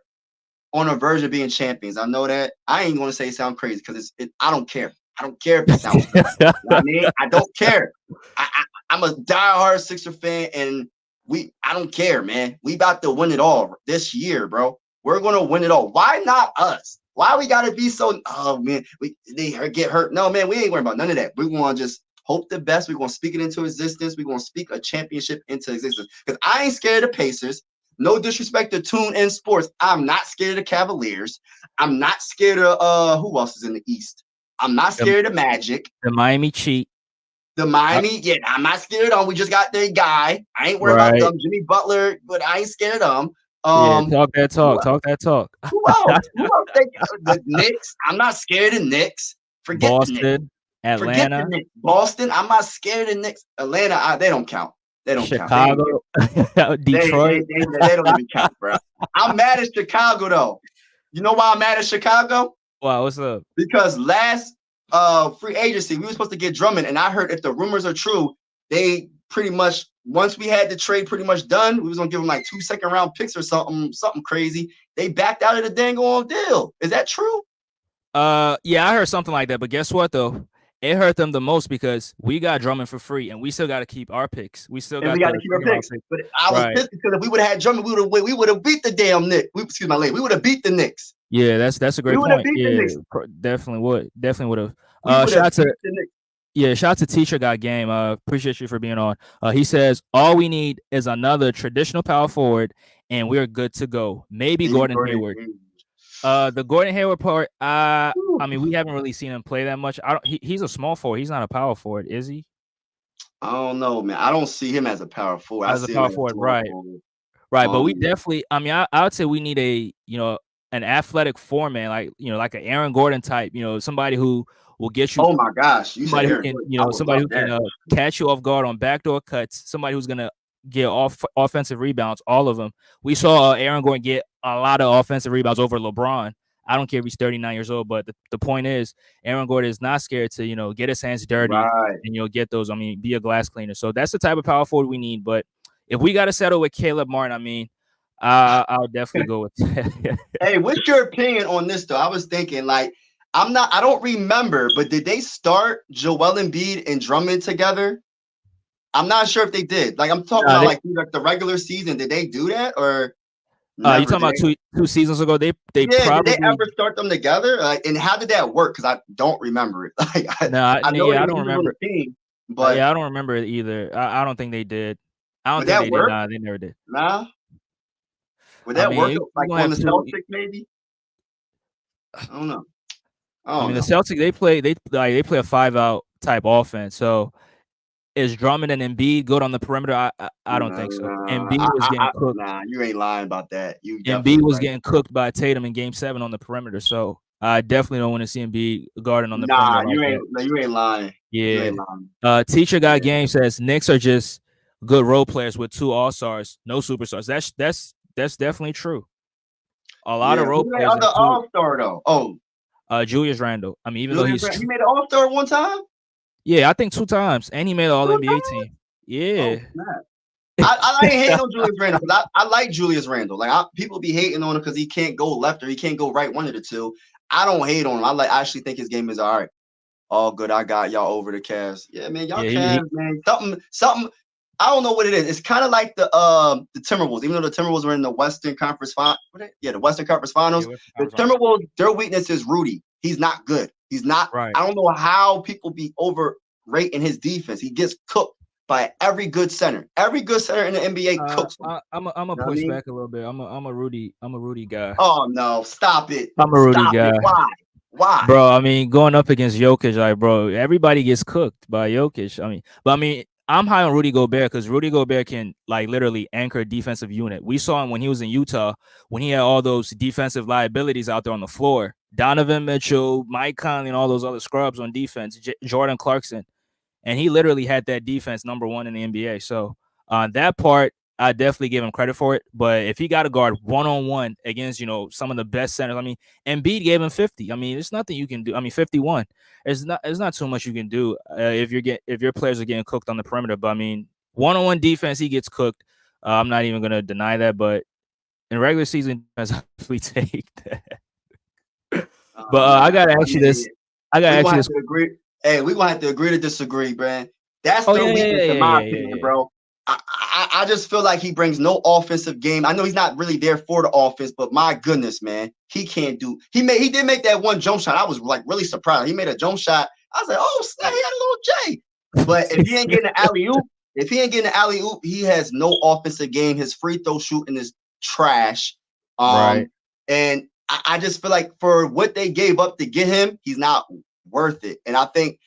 on a verge of being champions. I know that. I ain't going to say it sound crazy because I don't care. I don't care if it sounds good. You know what I mean? I don't care. I'm a diehard Sixer fan, and I don't care, man. We about to win it all this year, bro. We're going to win it all. Why not us? Why we got to be so, oh, man, they get hurt. No, man, we ain't worrying about none of that. We're going to just hope the best. We're going to speak it into existence. We're going to speak a championship into existence. Because I ain't scared of the Pacers. No disrespect to Tune In Sports. I'm not scared of the Cavaliers. I'm not scared of who else is in the East. I'm not scared of Magic. The Miami cheat. The Miami, I'm not scared of them. We just got their guy. I ain't worried about them. Jimmy Butler, but I ain't scared of them. Talk that talk. Talk that talk. Who else? The Knicks. I'm not scared of Knicks. Forget Boston, the Knicks. Atlanta. Forget the Knicks. Boston. I'm not scared of Knicks. Atlanta, they don't count. They don't Chicago, count. Detroit. They don't even count, bro. I'm mad at Chicago, though. You know why I'm mad at Chicago? Wow, what's up? Because last free agency, we were supposed to get Drummond, and I heard if the rumors are true, they pretty much, once we had the trade pretty much done, we was gonna give them like 2 second-round picks or something crazy. They backed out of the dang old deal. Is that true? Yeah, I heard something like that. But guess what though? It hurt them the most because we got Drummond for free, and we still got to keep our picks. We got to keep our picks. But I was pissed because if we would have had Drummond, we would have beat the damn Knicks. Excuse my lady. We would have beat the Knicks. Yeah, that's a great point. Yeah, definitely would have. Shout out to Teacher Got Game. Appreciate you for being on. He says all we need is another traditional power forward, and we're good to go. Maybe Gordon Hayward. The Gordon Hayward part, I mean, we haven't really seen him play that much. He's a small forward. He's not a power forward, is he? I don't know, man. I don't see him as a power forward. As a power forward, right? But we definitely. I mean, I would say we need an athletic foreman, like an Aaron Gordon type. Somebody who will get you. Oh my gosh, somebody who can catch you off guard on backdoor cuts. Somebody who's gonna get offensive rebounds, all of them. We saw Aaron Gordon get a lot of offensive rebounds over LeBron. I don't care if he's 39 years old, but the point is, Aaron Gordon is not scared to, get his hands dirty and get those. I mean, be a glass cleaner. So that's the type of power forward we need. But if we got to settle with Caleb Martin, I mean, I'll definitely go with that. Hey, what's your opinion on this, though? I was thinking, I don't remember, but did they start Joel Embiid and Drummond together? I'm not sure if they did. I'm talking about the regular season. Did they do that or? You talking about two seasons ago? They probably did they ever start them together? And how did that work? Because I don't remember it. I don't remember. But I don't remember it either. I don't think they did. I don't think they did. Nah, they never did. Nah. Would that work? On the Celtics, maybe? I don't know. The Celtics they play a 5-out type offense. So is Drummond and Embiid good on the perimeter? I don't think so. Embiid was getting cooked. Nah, you ain't lying about that. Embiid was getting cooked by Tatum in Game 7 on the perimeter. So I definitely don't want to see Embiid guarding on the perimeter. You ain't lying. Yeah. You ain't lying. Teacher Got Game says Knicks are just good role players with 2 all-stars, no superstars. That's definitely true. A lot of role players. The all-star though. Julius Randle. I mean, even though he made an all-star one time. Yeah, I think 2 times, and he made an All-NBA team. Yeah. I ain't hating on Julius Randle because I like Julius Randle. People be hating on him because he can't go left or he can't go right, one of the two. I don't hate on him. I actually think his game is all right. All good. I got y'all over the Cavs. Yeah, man, y'all Cavs, man. Something. I don't know what it is. It's kind of like the Timberwolves. Even though the Timberwolves were in the Western Conference the Western Conference Finals. The Timberwolves, their weakness is Rudy. He's not good. He's not. Right. I don't know how people be overrating his defense. He gets cooked by every good center. Every good center in the NBA cooks him. I'm a push back a little bit. I'm a Rudy guy. Oh no! Stop it! I'm a Rudy guy. Why? Why? Bro, I mean, going up against Jokic, like, bro, everybody gets cooked by Jokic. I mean, I'm high on Rudy Gobert because Rudy Gobert can, like, literally anchor a defensive unit. We saw him when he was in Utah, when he had all those defensive liabilities out there on the floor. Donovan Mitchell, Mike Conley, and all those other scrubs on defense, Jordan Clarkson. And he literally had that defense number one in the NBA. So on that part, I definitely give him credit for it. But if he got to guard one-on-one against, some of the best centers, I mean, Embiid gave him 50. I mean, there's nothing you can do. I mean, 51. It's not too much you can do if your players are getting cooked on the perimeter. But I mean, one-on-one defense, he gets cooked. I'm not even gonna deny that. But in regular season, I definitely take that. But I gotta ask you this. Agree. Hey, we're gonna have to agree to disagree, man. That's the weakness in my opinion, bro. I just feel like he brings no offensive game. I know he's not really there for the offense, but my goodness, man, he can't do. He did make that one jump shot. I was like really surprised. He made a jump shot. I was like, oh snap, he had a little J. But if he ain't getting the alley oop, he has no offensive game. His free throw shooting is trash. Right. And I just feel like for what they gave up to get him, he's not worth it. And I think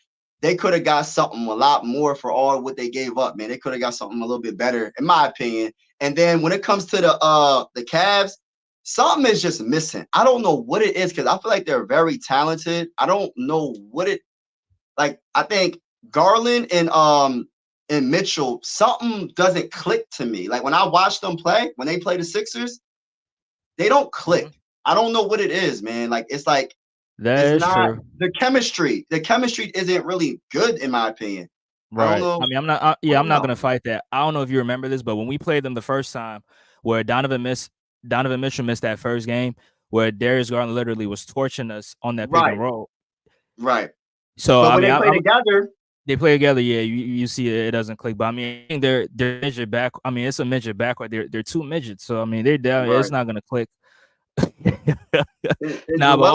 they could have got something a lot more for all what they gave up, man. They could have got something a little bit better, in my opinion. And then when it comes to the Cavs, something is just missing. I don't know what it is because I feel like they're very talented. I don't know what it like. I think Garland and Mitchell, something doesn't click to me. Like when I watch them play, when they play the Sixers, they don't click. Mm-hmm. I don't know what it is, man. Like it's like that is true. The chemistry isn't really good in my opinion. Right. I mean, I'm not going to fight that. I don't know if you remember this, but when we played them the first time where Donovan Mitchell missed that first game where Darius Garland literally was torching us on that pick and roll. Right. So but when they play together, yeah, you see it doesn't click. But I mean, they're midget back. I mean, it's a midget backward. They're two midgets. So I mean, they're down. Right. It's not going to click. Nah, but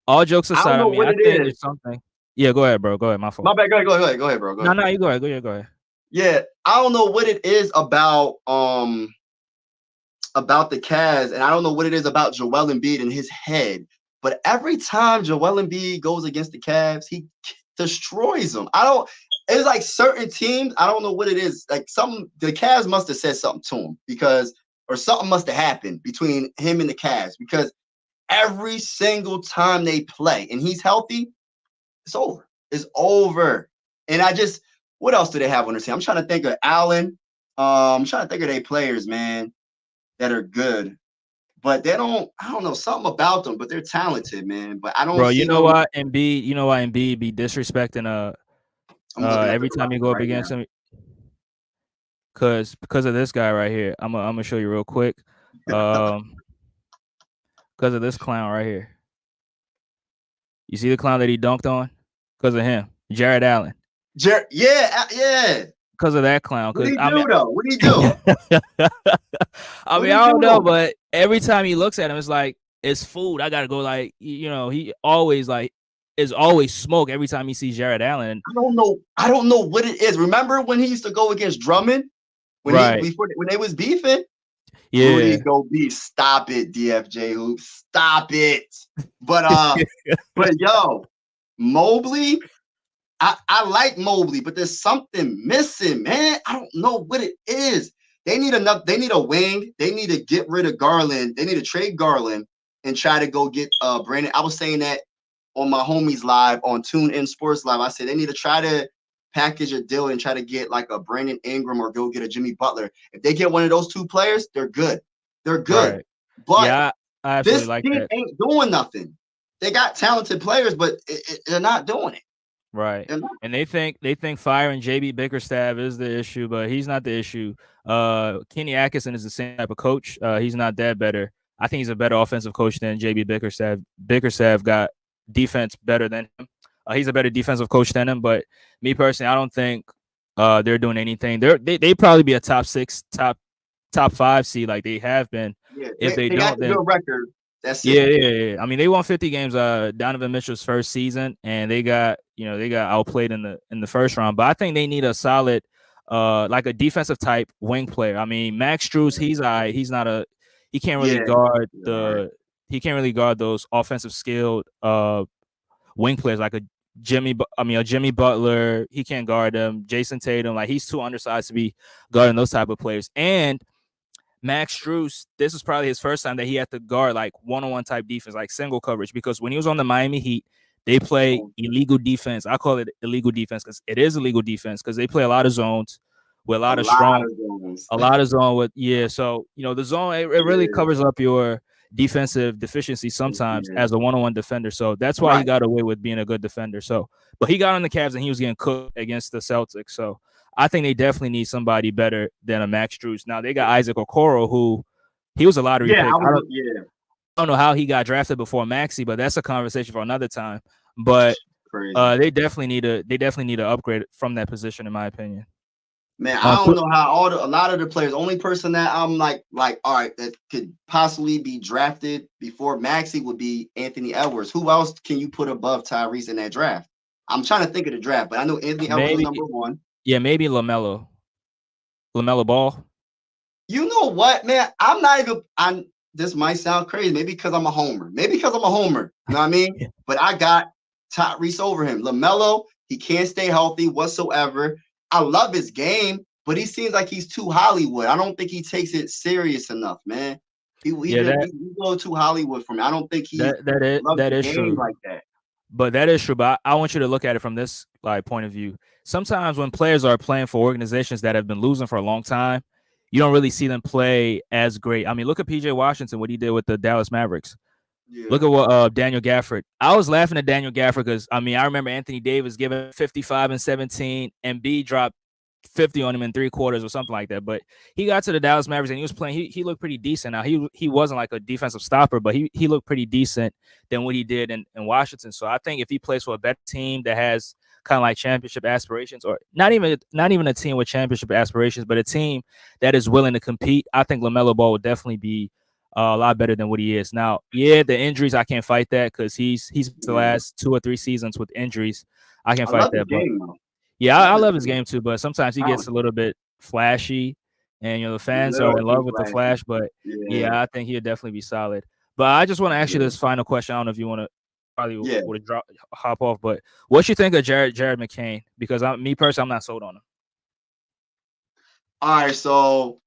all jokes aside, I think there's something. Yeah, go ahead, bro. Go ahead. My fault. My bad. Go ahead, bro. No, you go ahead. Go ahead. Yeah, I don't know what it is about the Cavs, and I don't know what it is about Joel Embiid in his head. But every time Joel Embiid goes against the Cavs, he destroys them. It's like certain teams. I don't know what it is. Like the Cavs must have said something to him or something must have happened between him and the Cavs because every single time they play and he's healthy, it's over. It's over. And what else do they have on their team? I'm trying to think of Allen. I'm trying to think of their players, man, that are good. But I don't know, something about them, but they're talented, man. But I don't Bro, you know why Embiid be disrespecting every time you go up against him? Because of this guy right here. I'm gonna show you real quick. Because of this clown right here. You see the clown that he dunked on? Because of him, Jared Allen. Yeah. Because of that clown. What do you do, though? What do you do? I mean, I don't know, but every time he looks at him, it's like, it's food. I got to go, like, he always, like, is always smoke every time he sees Jared Allen. I don't know what it is. Remember when he used to go against Drummond? When they was beefing? Yeah. Rudy Gobert, stop it, DFJ Hoops. Stop it. But yo, Mobley, I like Mobley, but there's something missing, man. I don't know what it is. They need a wing. They need to get rid of Garland. They need to trade Garland and try to go get Brandon. I was saying that on my homies live on TuneIn Sports Live. I said they need to try to package a deal and try to get like a Brandon Ingram or go get a Jimmy Butler. If they get one of those two players, they're good. They're good. Right. But yeah, I this like team that. ain't doing nothing. They got talented players, but they're not doing it. Right. And they think firing JB Bickerstaff is the issue, but he's not the issue. Kenny Atkinson is the same type of coach. He's not that better. I think he's a better offensive coach than JB Bickerstaff. Bickerstaff got defense better than him. He's a better defensive coach than him, but me personally, I don't think they're doing anything. They probably be a top 6, top 5 seed like they have been. Yeah, If they they got don't, a then good record. That's yeah, it. yeah, yeah. I mean, they won 50 games. Donovan Mitchell's first season, and they got outplayed in the first round. But I think they need a solid, like a defensive type wing player. I mean, Max Strus, he's not a, he can't really Yeah, guard all right. he can't really guard those offensive skilled wing players like a Jimmy Butler. He can't guard them. Jason Tatum, like he's too undersized to be guarding those type of players. And Max Strus, this was probably his first time that he had to guard like one-on-one type defense, like single coverage, because when he was on the Miami Heat, they play illegal defense. I call it illegal defense because it is illegal defense because they play a lot of zones with a A lot of lot strong, of zones. a lot of zone with So the zone it really Yeah, covers up your defensive deficiency sometimes yeah. as a one-on-one defender. So that's why he Right. got away with being a good defender. So, but he got on the Cavs and he was getting cooked against the Celtics. So I think they definitely need somebody better than a Max Strus. Now they got Isaac Okoro, who he was a lottery Yeah, pick. yeah. I don't know how he got drafted before Maxey, but that's a conversation for another time. But Crazy. they definitely need to upgrade from that position, in my opinion. Man, I don't know how a lot of the players. Only person that I'm like, all right, that could possibly be drafted before Maxey would be Anthony Edwards. Who else can you put above Tyrese in that draft? I'm trying to think of the draft, but I know Anthony Edwards is number one. Yeah, maybe LaMelo Ball. You know what, man? I'm not even. This might sound crazy, maybe because I'm a homer. You know what I mean? Yeah. But I got Tyrese over him. LaMelo, he can't stay healthy whatsoever. I love his game, but he seems like he's too Hollywood. I don't think he takes it serious enough, man. He's a little too Hollywood for me. I don't think he loves the game true. like that. But that is true. But I want you to look at it from this point of view. Sometimes when players are playing for organizations that have been losing for a long time, you don't really see them play as great. I mean, look at PJ Washington, what he did with the Dallas Mavericks. Yeah. Look at what Daniel Gafford. I was laughing at Daniel Gafford because, I mean, I remember Anthony Davis giving 55 and 17, and Embiid dropped 50 on him in 3 quarters or something like that. But he got to the Dallas Mavericks and he was playing. He looked pretty decent. Now, he wasn't like a defensive stopper, but he looked pretty decent than what he did in Washington. So I think if he plays for a better team that has kind of like championship aspirations, or not even a team with championship aspirations, but a team that is willing to compete, I think LaMelo Ball would definitely be a lot better than what he is now. Yeah, the injuries, I can't fight that because he's the last 2 or 3 seasons with injuries. I can't fight that. Game, but yeah, I love his game too, but sometimes he gets a little bit flashy, and the fans are in love with the flash. But yeah, I think he'll definitely be solid. But I just want to ask you this final question. I don't know if you want to probably would hop off, but what you think of Jared McCain? Because me personally, I'm not sold on him. All right, so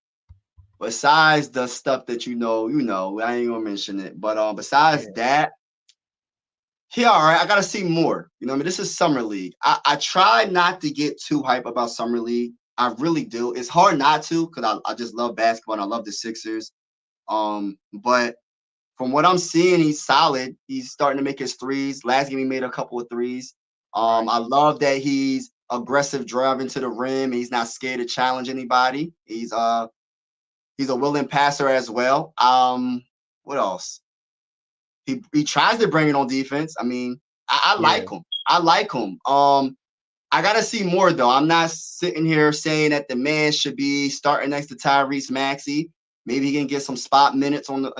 besides the stuff that I ain't gonna mention it, but besides that, all right, I gotta see more. I mean, this is Summer League. I try not to get too hype about Summer League. I really do. It's hard not to because I just love basketball and I love the Sixers. But from what I'm seeing, he's solid. He's starting to make his threes. Last game he made a couple of threes. I love that he's aggressive driving to the rim. He's not scared to challenge anybody. He's a willing passer as well. What else? He tries to bring it on defense. I mean, I like him. I like him. I gotta see more though. I'm not sitting here saying that the man should be starting next to Tyrese Maxey. Maybe he can get some spot minutes on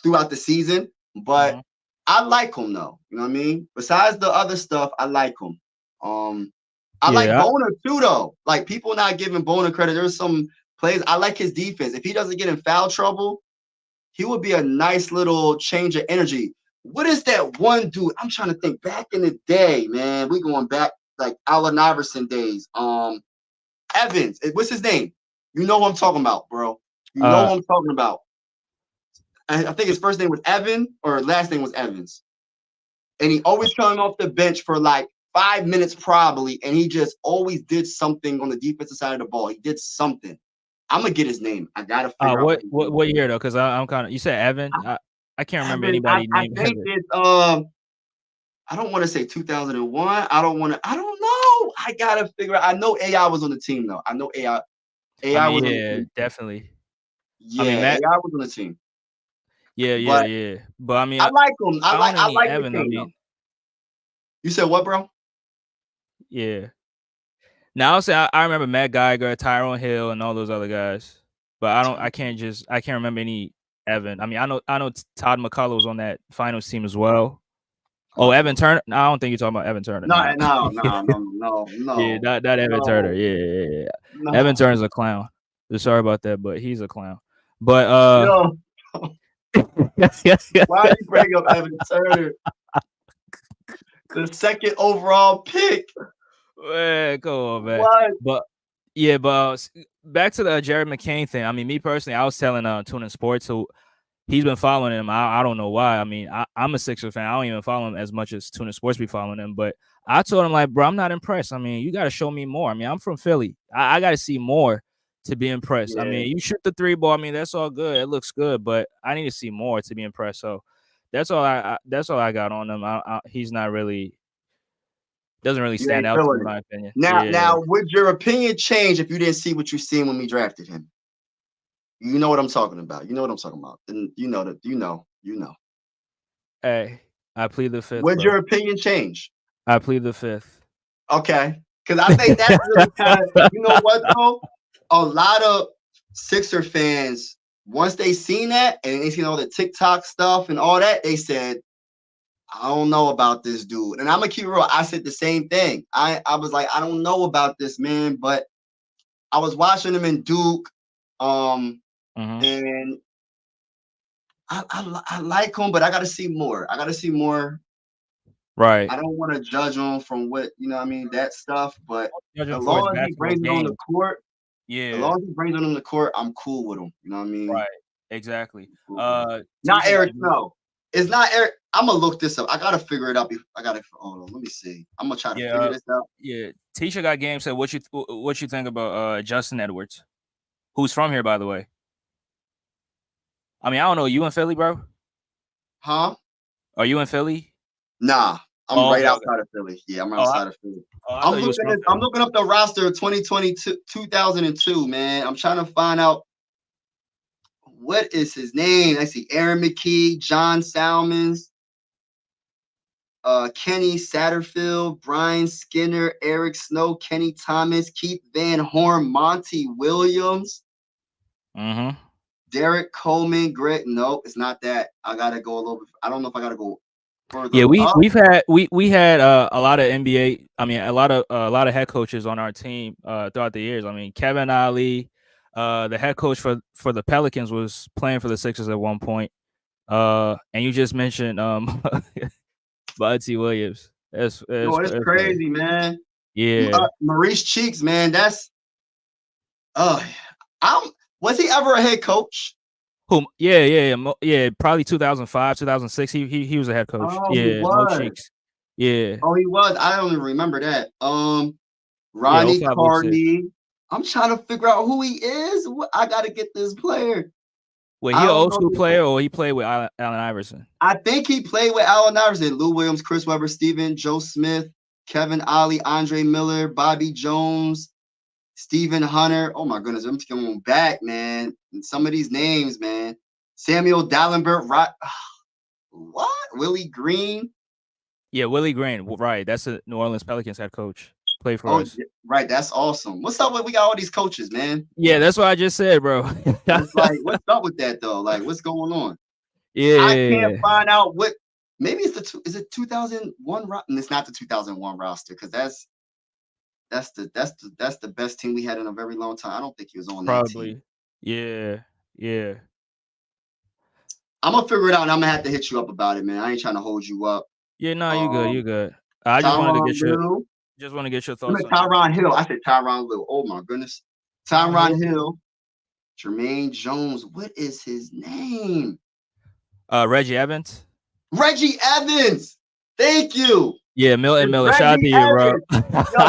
throughout the season. But I like him though. You know what I mean? Besides the other stuff, I like him. I like Bona too though. Like people not giving Bona credit. There's some plays. I like his defense. If he doesn't get in foul trouble, he would be a nice little change of energy. What is that one dude? I'm trying to think. Back in the day, man, we going back like Allen Iverson days. Evans. What's his name? You know who I'm talking about, bro. You know who I'm talking about. I think his first name was Evan or last name was Evans. And he always coming off the bench for like 5 minutes probably, and he just always did something on the defensive side of the ball. He did something. I'm gonna get his name. I gotta figure out what year though, because I'm kind of. You said Evan. I can't remember anybody named Evan. It's I don't want to say 2001. I don't know. I gotta figure out. I know AI was on the team though. I know AI. AI was on the team. Definitely. Yeah, I mean, AI was on the team. Yeah. But I mean, I like him. I like Evan. You said what, bro? Yeah. Now I'll say I remember Matt Geiger, Tyrone Hill, and all those other guys, but I can't remember any Evan. I mean, I know Todd McCullough was on that finals team as well. Oh, Evan Turner. No, I don't think you're talking about Evan Turner. No, Nah. no, no, no, no, Yeah, no, not Evan Turner. Yeah. Evan no. Turner's a clown. Sorry about that, but he's a clown. But Yo, why you bring up Evan Turner? The second overall pick. Man, come on, man. What? But yeah, but back to the Jared McCain thing. I mean, me personally, I was telling Tuning Sports who he's been following him. I don't know why. I mean, I'm a Sixers fan. I don't even follow him as much as Tuning Sports be following him. But I told him, like, bro, I'm not impressed. I mean, you got to show me more. I mean, I'm from Philly. I got to see more to be impressed. Yeah. I mean, you shoot the 3 ball. I mean, that's all good. It looks good, but I need to see more to be impressed. So that's all I got on him. He's not really doesn't really You stand ain't out to me, feeling in it. my opinion. Now, would your opinion change if you didn't see what you seen when we drafted him? You know what I'm talking about. You know what I'm talking about. And you know that. You know. Hey, I plead the fifth. Would Bro. your opinion change? I plead the fifth. Okay, because I think that's really kind of. You know what though? A lot of Sixer fans, once they seen that and they seen all the TikTok stuff and all that, they said, I don't know about this dude. And I'm gonna keep it real. I said the same thing. I was like, I don't know about this man, but I was watching him in Duke, and I like him, but I gotta see more. Right. I don't want to judge him from what you know. I mean that stuff, but Judge him as for his long as he basketball brings it on game. the court, Yeah. as long as he brings it on the court, I'm cool with him. You know what I mean? Right. Exactly. Not Tisha Eric. No, it's not Eric. I'm gonna look this up. I gotta figure it out. Hold on. Let me see. I'm gonna try to figure this out. Yeah. Tisha got game said what you think about Justin Edwards, who's from here, by the way. I mean, I don't know. You in Philly, bro? Huh? Are you in Philly? Nah, I'm right outside of Philly. Yeah, I'm outside of Philly. I'm looking up the roster of 2022, 2002, man. I'm trying to find out what is his name. I see Aaron McKee, John Salmons, Kenny Satterfield, Brian Skinner, Eric Snow, Kenny Thomas, Keith Van Horn, Monty Williams, Derek Coleman, Greg. Nope, it's not that. I gotta go a little bit. I don't know if I gotta go further. Yeah, we had a lot of NBA. I mean, a lot of head coaches on our team throughout the years. I mean, Kevin Ali, the head coach for the Pelicans, was playing for the Sixers at one point. And you just mentioned Monty Williams. That's crazy, man. Yeah, Maurice Cheeks, man. That's was he ever a head coach? Whom? Yeah. Probably 2005, 2006. He was a head coach. Oh, yeah, he was. Cheeks. Yeah. Oh, he was. I don't even remember that. Ronnie Carney. I'm trying to figure out who he is. I gotta get this player. Wait, he an old school player or he played with Allen Iverson? I think he played with Allen Iverson, Lou Williams, Chris Webber, Steven, Joe Smith, Kevin Ollie, Andre Miller, Bobby Jones, Stephen Hunter. Oh my goodness, I'm going back, man. And some of these names, man. Samuel Dallenberg, what? Willie Green. Yeah, Willie Green. Right, that's a New Orleans Pelicans head coach. Play for us. Right, that's awesome. What's up with we got all these coaches, man? Yeah, that's what I just said, bro. It's like, what's up with that though? Like, what's going on? Yeah, I can't find out what. Maybe it's is it 2001? And it's not the 2001 roster because that's the best team we had in a very long time. I don't think he was on that team. Yeah. I'm gonna figure it out, and I'm gonna have to hit you up about it, man. I ain't trying to hold you up. Yeah, no, you good. I just wanted to get your thoughts. Tyronn Hill. I said Tyronn Hill. Oh my goodness. Tyronn Hill. Jermaine Jones. What is his name? Reggie Evans. Reggie Evans. Thank you. Yeah, Milton Miller. Shout out to you, bro. Yo,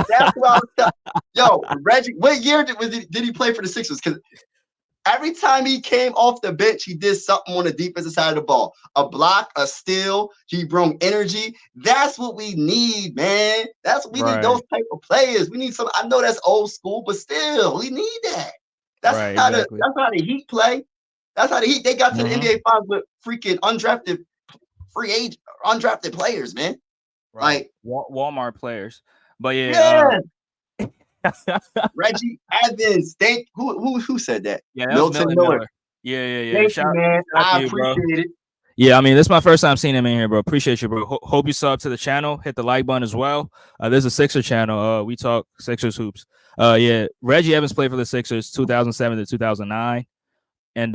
that's what I was Yo, Reggie. What year did he play for the Sixers? Because every time he came off the bench, he did something on the defensive side of the ball. A block, a steal. He brought energy. That's what we need, man. We need those type of players. We need some. I know that's old school, but still, we need that. That's how the Heat play. That's how the Heat. They got to the NBA Finals with freaking undrafted players, man. Right. Like Walmart players. But Reggie Evans. Who said that? Yeah, that was Milton Milton Miller. Miller. Yeah. Thank you, man. Shout out to I you, bro. appreciate it. Yeah, I mean, this is my first time seeing him in here, bro. Appreciate you, bro. Hope you sub to the channel. Hit the like button as well. There's a Sixer channel. We talk Sixers hoops. Yeah, Reggie Evans played for the Sixers 2007 to 2009, and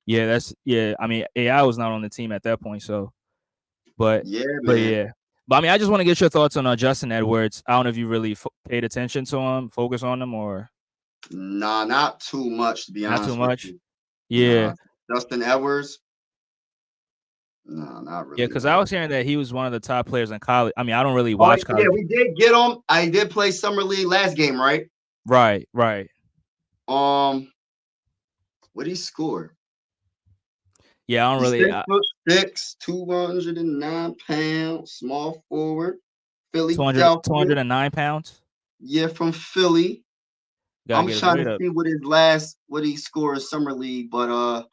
yeah. I mean, AI was not on the team at that point, so but Yeah, but man. yeah. But I mean, I just want to get your thoughts on Justin Edwards. I don't know if you really paid attention to him, focus on him, or Nah, not too much to be not too honest with much. you. Yeah. Nah, Justin Edwards. No, not Yeah, really, because I man. was hearing that he was one of the top players in college. I mean, I don't really Oh, watch yeah, college. we did get him. I did play summer league last game, right? Right. What did he score? Yeah, I don't He's really. 6'6", 209 pounds, small forward, 200, Philadelphia. 209 pounds. Yeah, from Philly. Gotta I'm get his trying weight to up. see what he scored in summer league, but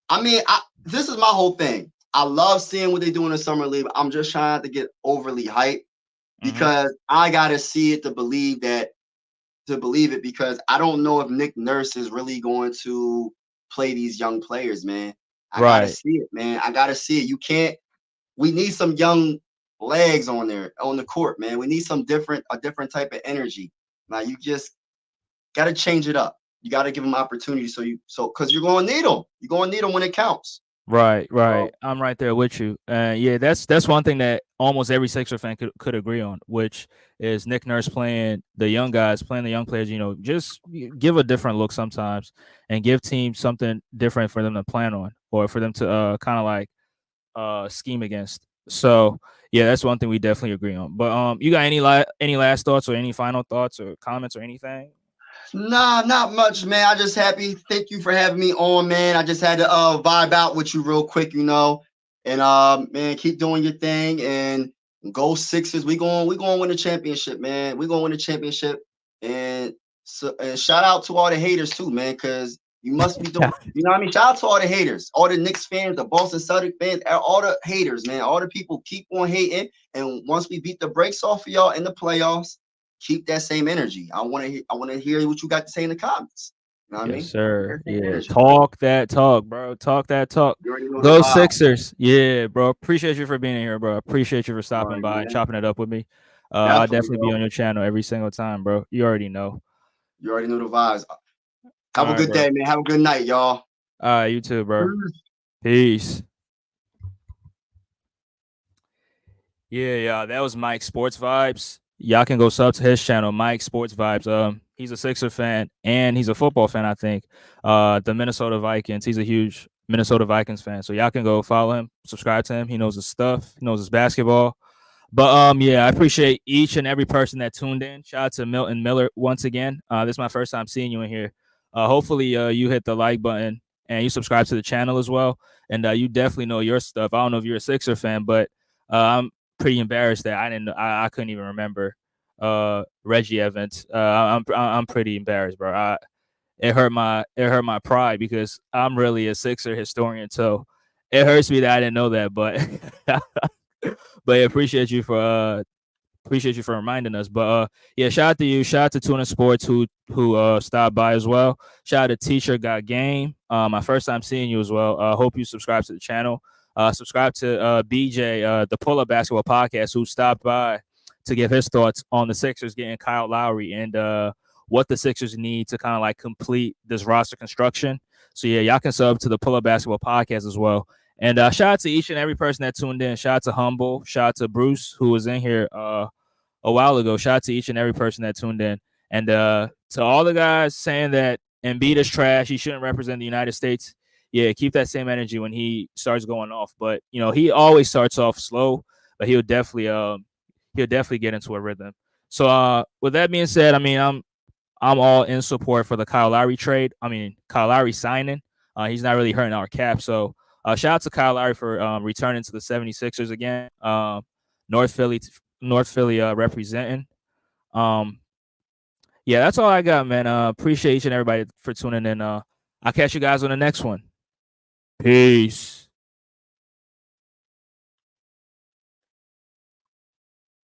I mean, this is my whole thing. I love seeing what they do in the summer league. I'm just trying to get overly hyped because I gotta see it to believe it because I don't know if Nick Nurse is really going to play these young players, man. I gotta Right. see it, man. I gotta see it. You can't. We need some young legs on the court, man. We need a different type of energy. Now you just gotta change it up. You gotta give them opportunity because you're gonna need them. You're gonna need them when it counts. Right. So, I'm right there with you. Yeah, that's one thing that almost every Sixer fan could agree on, which is Nick Nurse playing the young guys, playing the young players. Just give a different look sometimes, and give teams something different for them to plan on, or for them to kind of like scheme against. So yeah, that's one thing we definitely agree on. But you got any last thoughts or any final thoughts or comments or anything? nah, not much, man. I just happy. Thank you for having me on, man. I just had to vibe out with you real quick, and man, keep doing your thing and go Sixers. We going to win the championship, man. We going to win the championship, and and shout out to all the haters too, man, because you must be doing. You know what I mean? Shout out to all the haters, all the Knicks fans, the Boston Celtics fans, all the haters, man. All the people keep on hating, and once we beat the brakes off of y'all in the playoffs, keep that same energy. I want to hear what you got to say in the comments. You know what I mean? Yes, sir. That same Yeah, energy. talk that talk, bro. Talk that talk. You already know the Go vibe. Sixers. Yeah, bro. Appreciate you for being here, bro. Appreciate you for All stopping right, by and man. chopping it up with me. I'll Definitely, definitely be bro. on your channel every single time, bro. You already know. You already know the vibes. All Have a right, good bro. day, man. Have a good night, y'all. All right, you too, bro. Peace. Peace. Yeah. That was Mike Sports Vibes. Y'all can go sub to his channel, Mike Sports Vibes. He's a Sixer fan and he's a football fan, I think. The Minnesota Vikings. He's a huge Minnesota Vikings fan. So y'all can go follow him, subscribe to him. He knows his stuff. He knows his basketball. But yeah, I appreciate each and every person that tuned in. Shout out to Milton Miller once again. This is my first time seeing you in here. Hopefully you hit the like button and you subscribe to the channel as well. And you definitely know your stuff. I don't know if you're a Sixer fan, but I'm pretty embarrassed that I didn't. I couldn't even remember Reggie Evans. I'm pretty embarrassed, bro. It hurt my pride because I'm really a Sixer historian. So it hurts me that I didn't know that, but. But appreciate you for reminding us. But yeah, shout out to you. Shout out to Tuna Sports who stopped by as well. Shout out to Teacher Got Game. My first time seeing you as well. Hope you subscribe to the channel. Subscribe to BJ, the Pull Up Basketball Podcast, who stopped by to give his thoughts on the Sixers getting Kyle Lowry and what the Sixers need to kind of like complete this roster construction. So yeah, y'all can sub to the Pull Up Basketball Podcast as well. And shout out to each and every person that tuned in. Shout out to Humble. Shout out to Bruce, who was in here a while ago. Shout out to each and every person that tuned in. And to all the guys saying that Embiid is trash, he shouldn't represent the United States. Yeah, keep that same energy when he starts going off. But he always starts off slow, but he'll definitely get into a rhythm. So with that being said, I mean I'm all in support for the Kyle Lowry trade. I mean Kyle Lowry signing. He's not really hurting our cap. So shout out to Kyle Lowry for returning to the 76ers again. North Philly representing. Yeah, that's all I got, man. Appreciate each and everybody for tuning in. I'll catch you guys on the next one. Peace.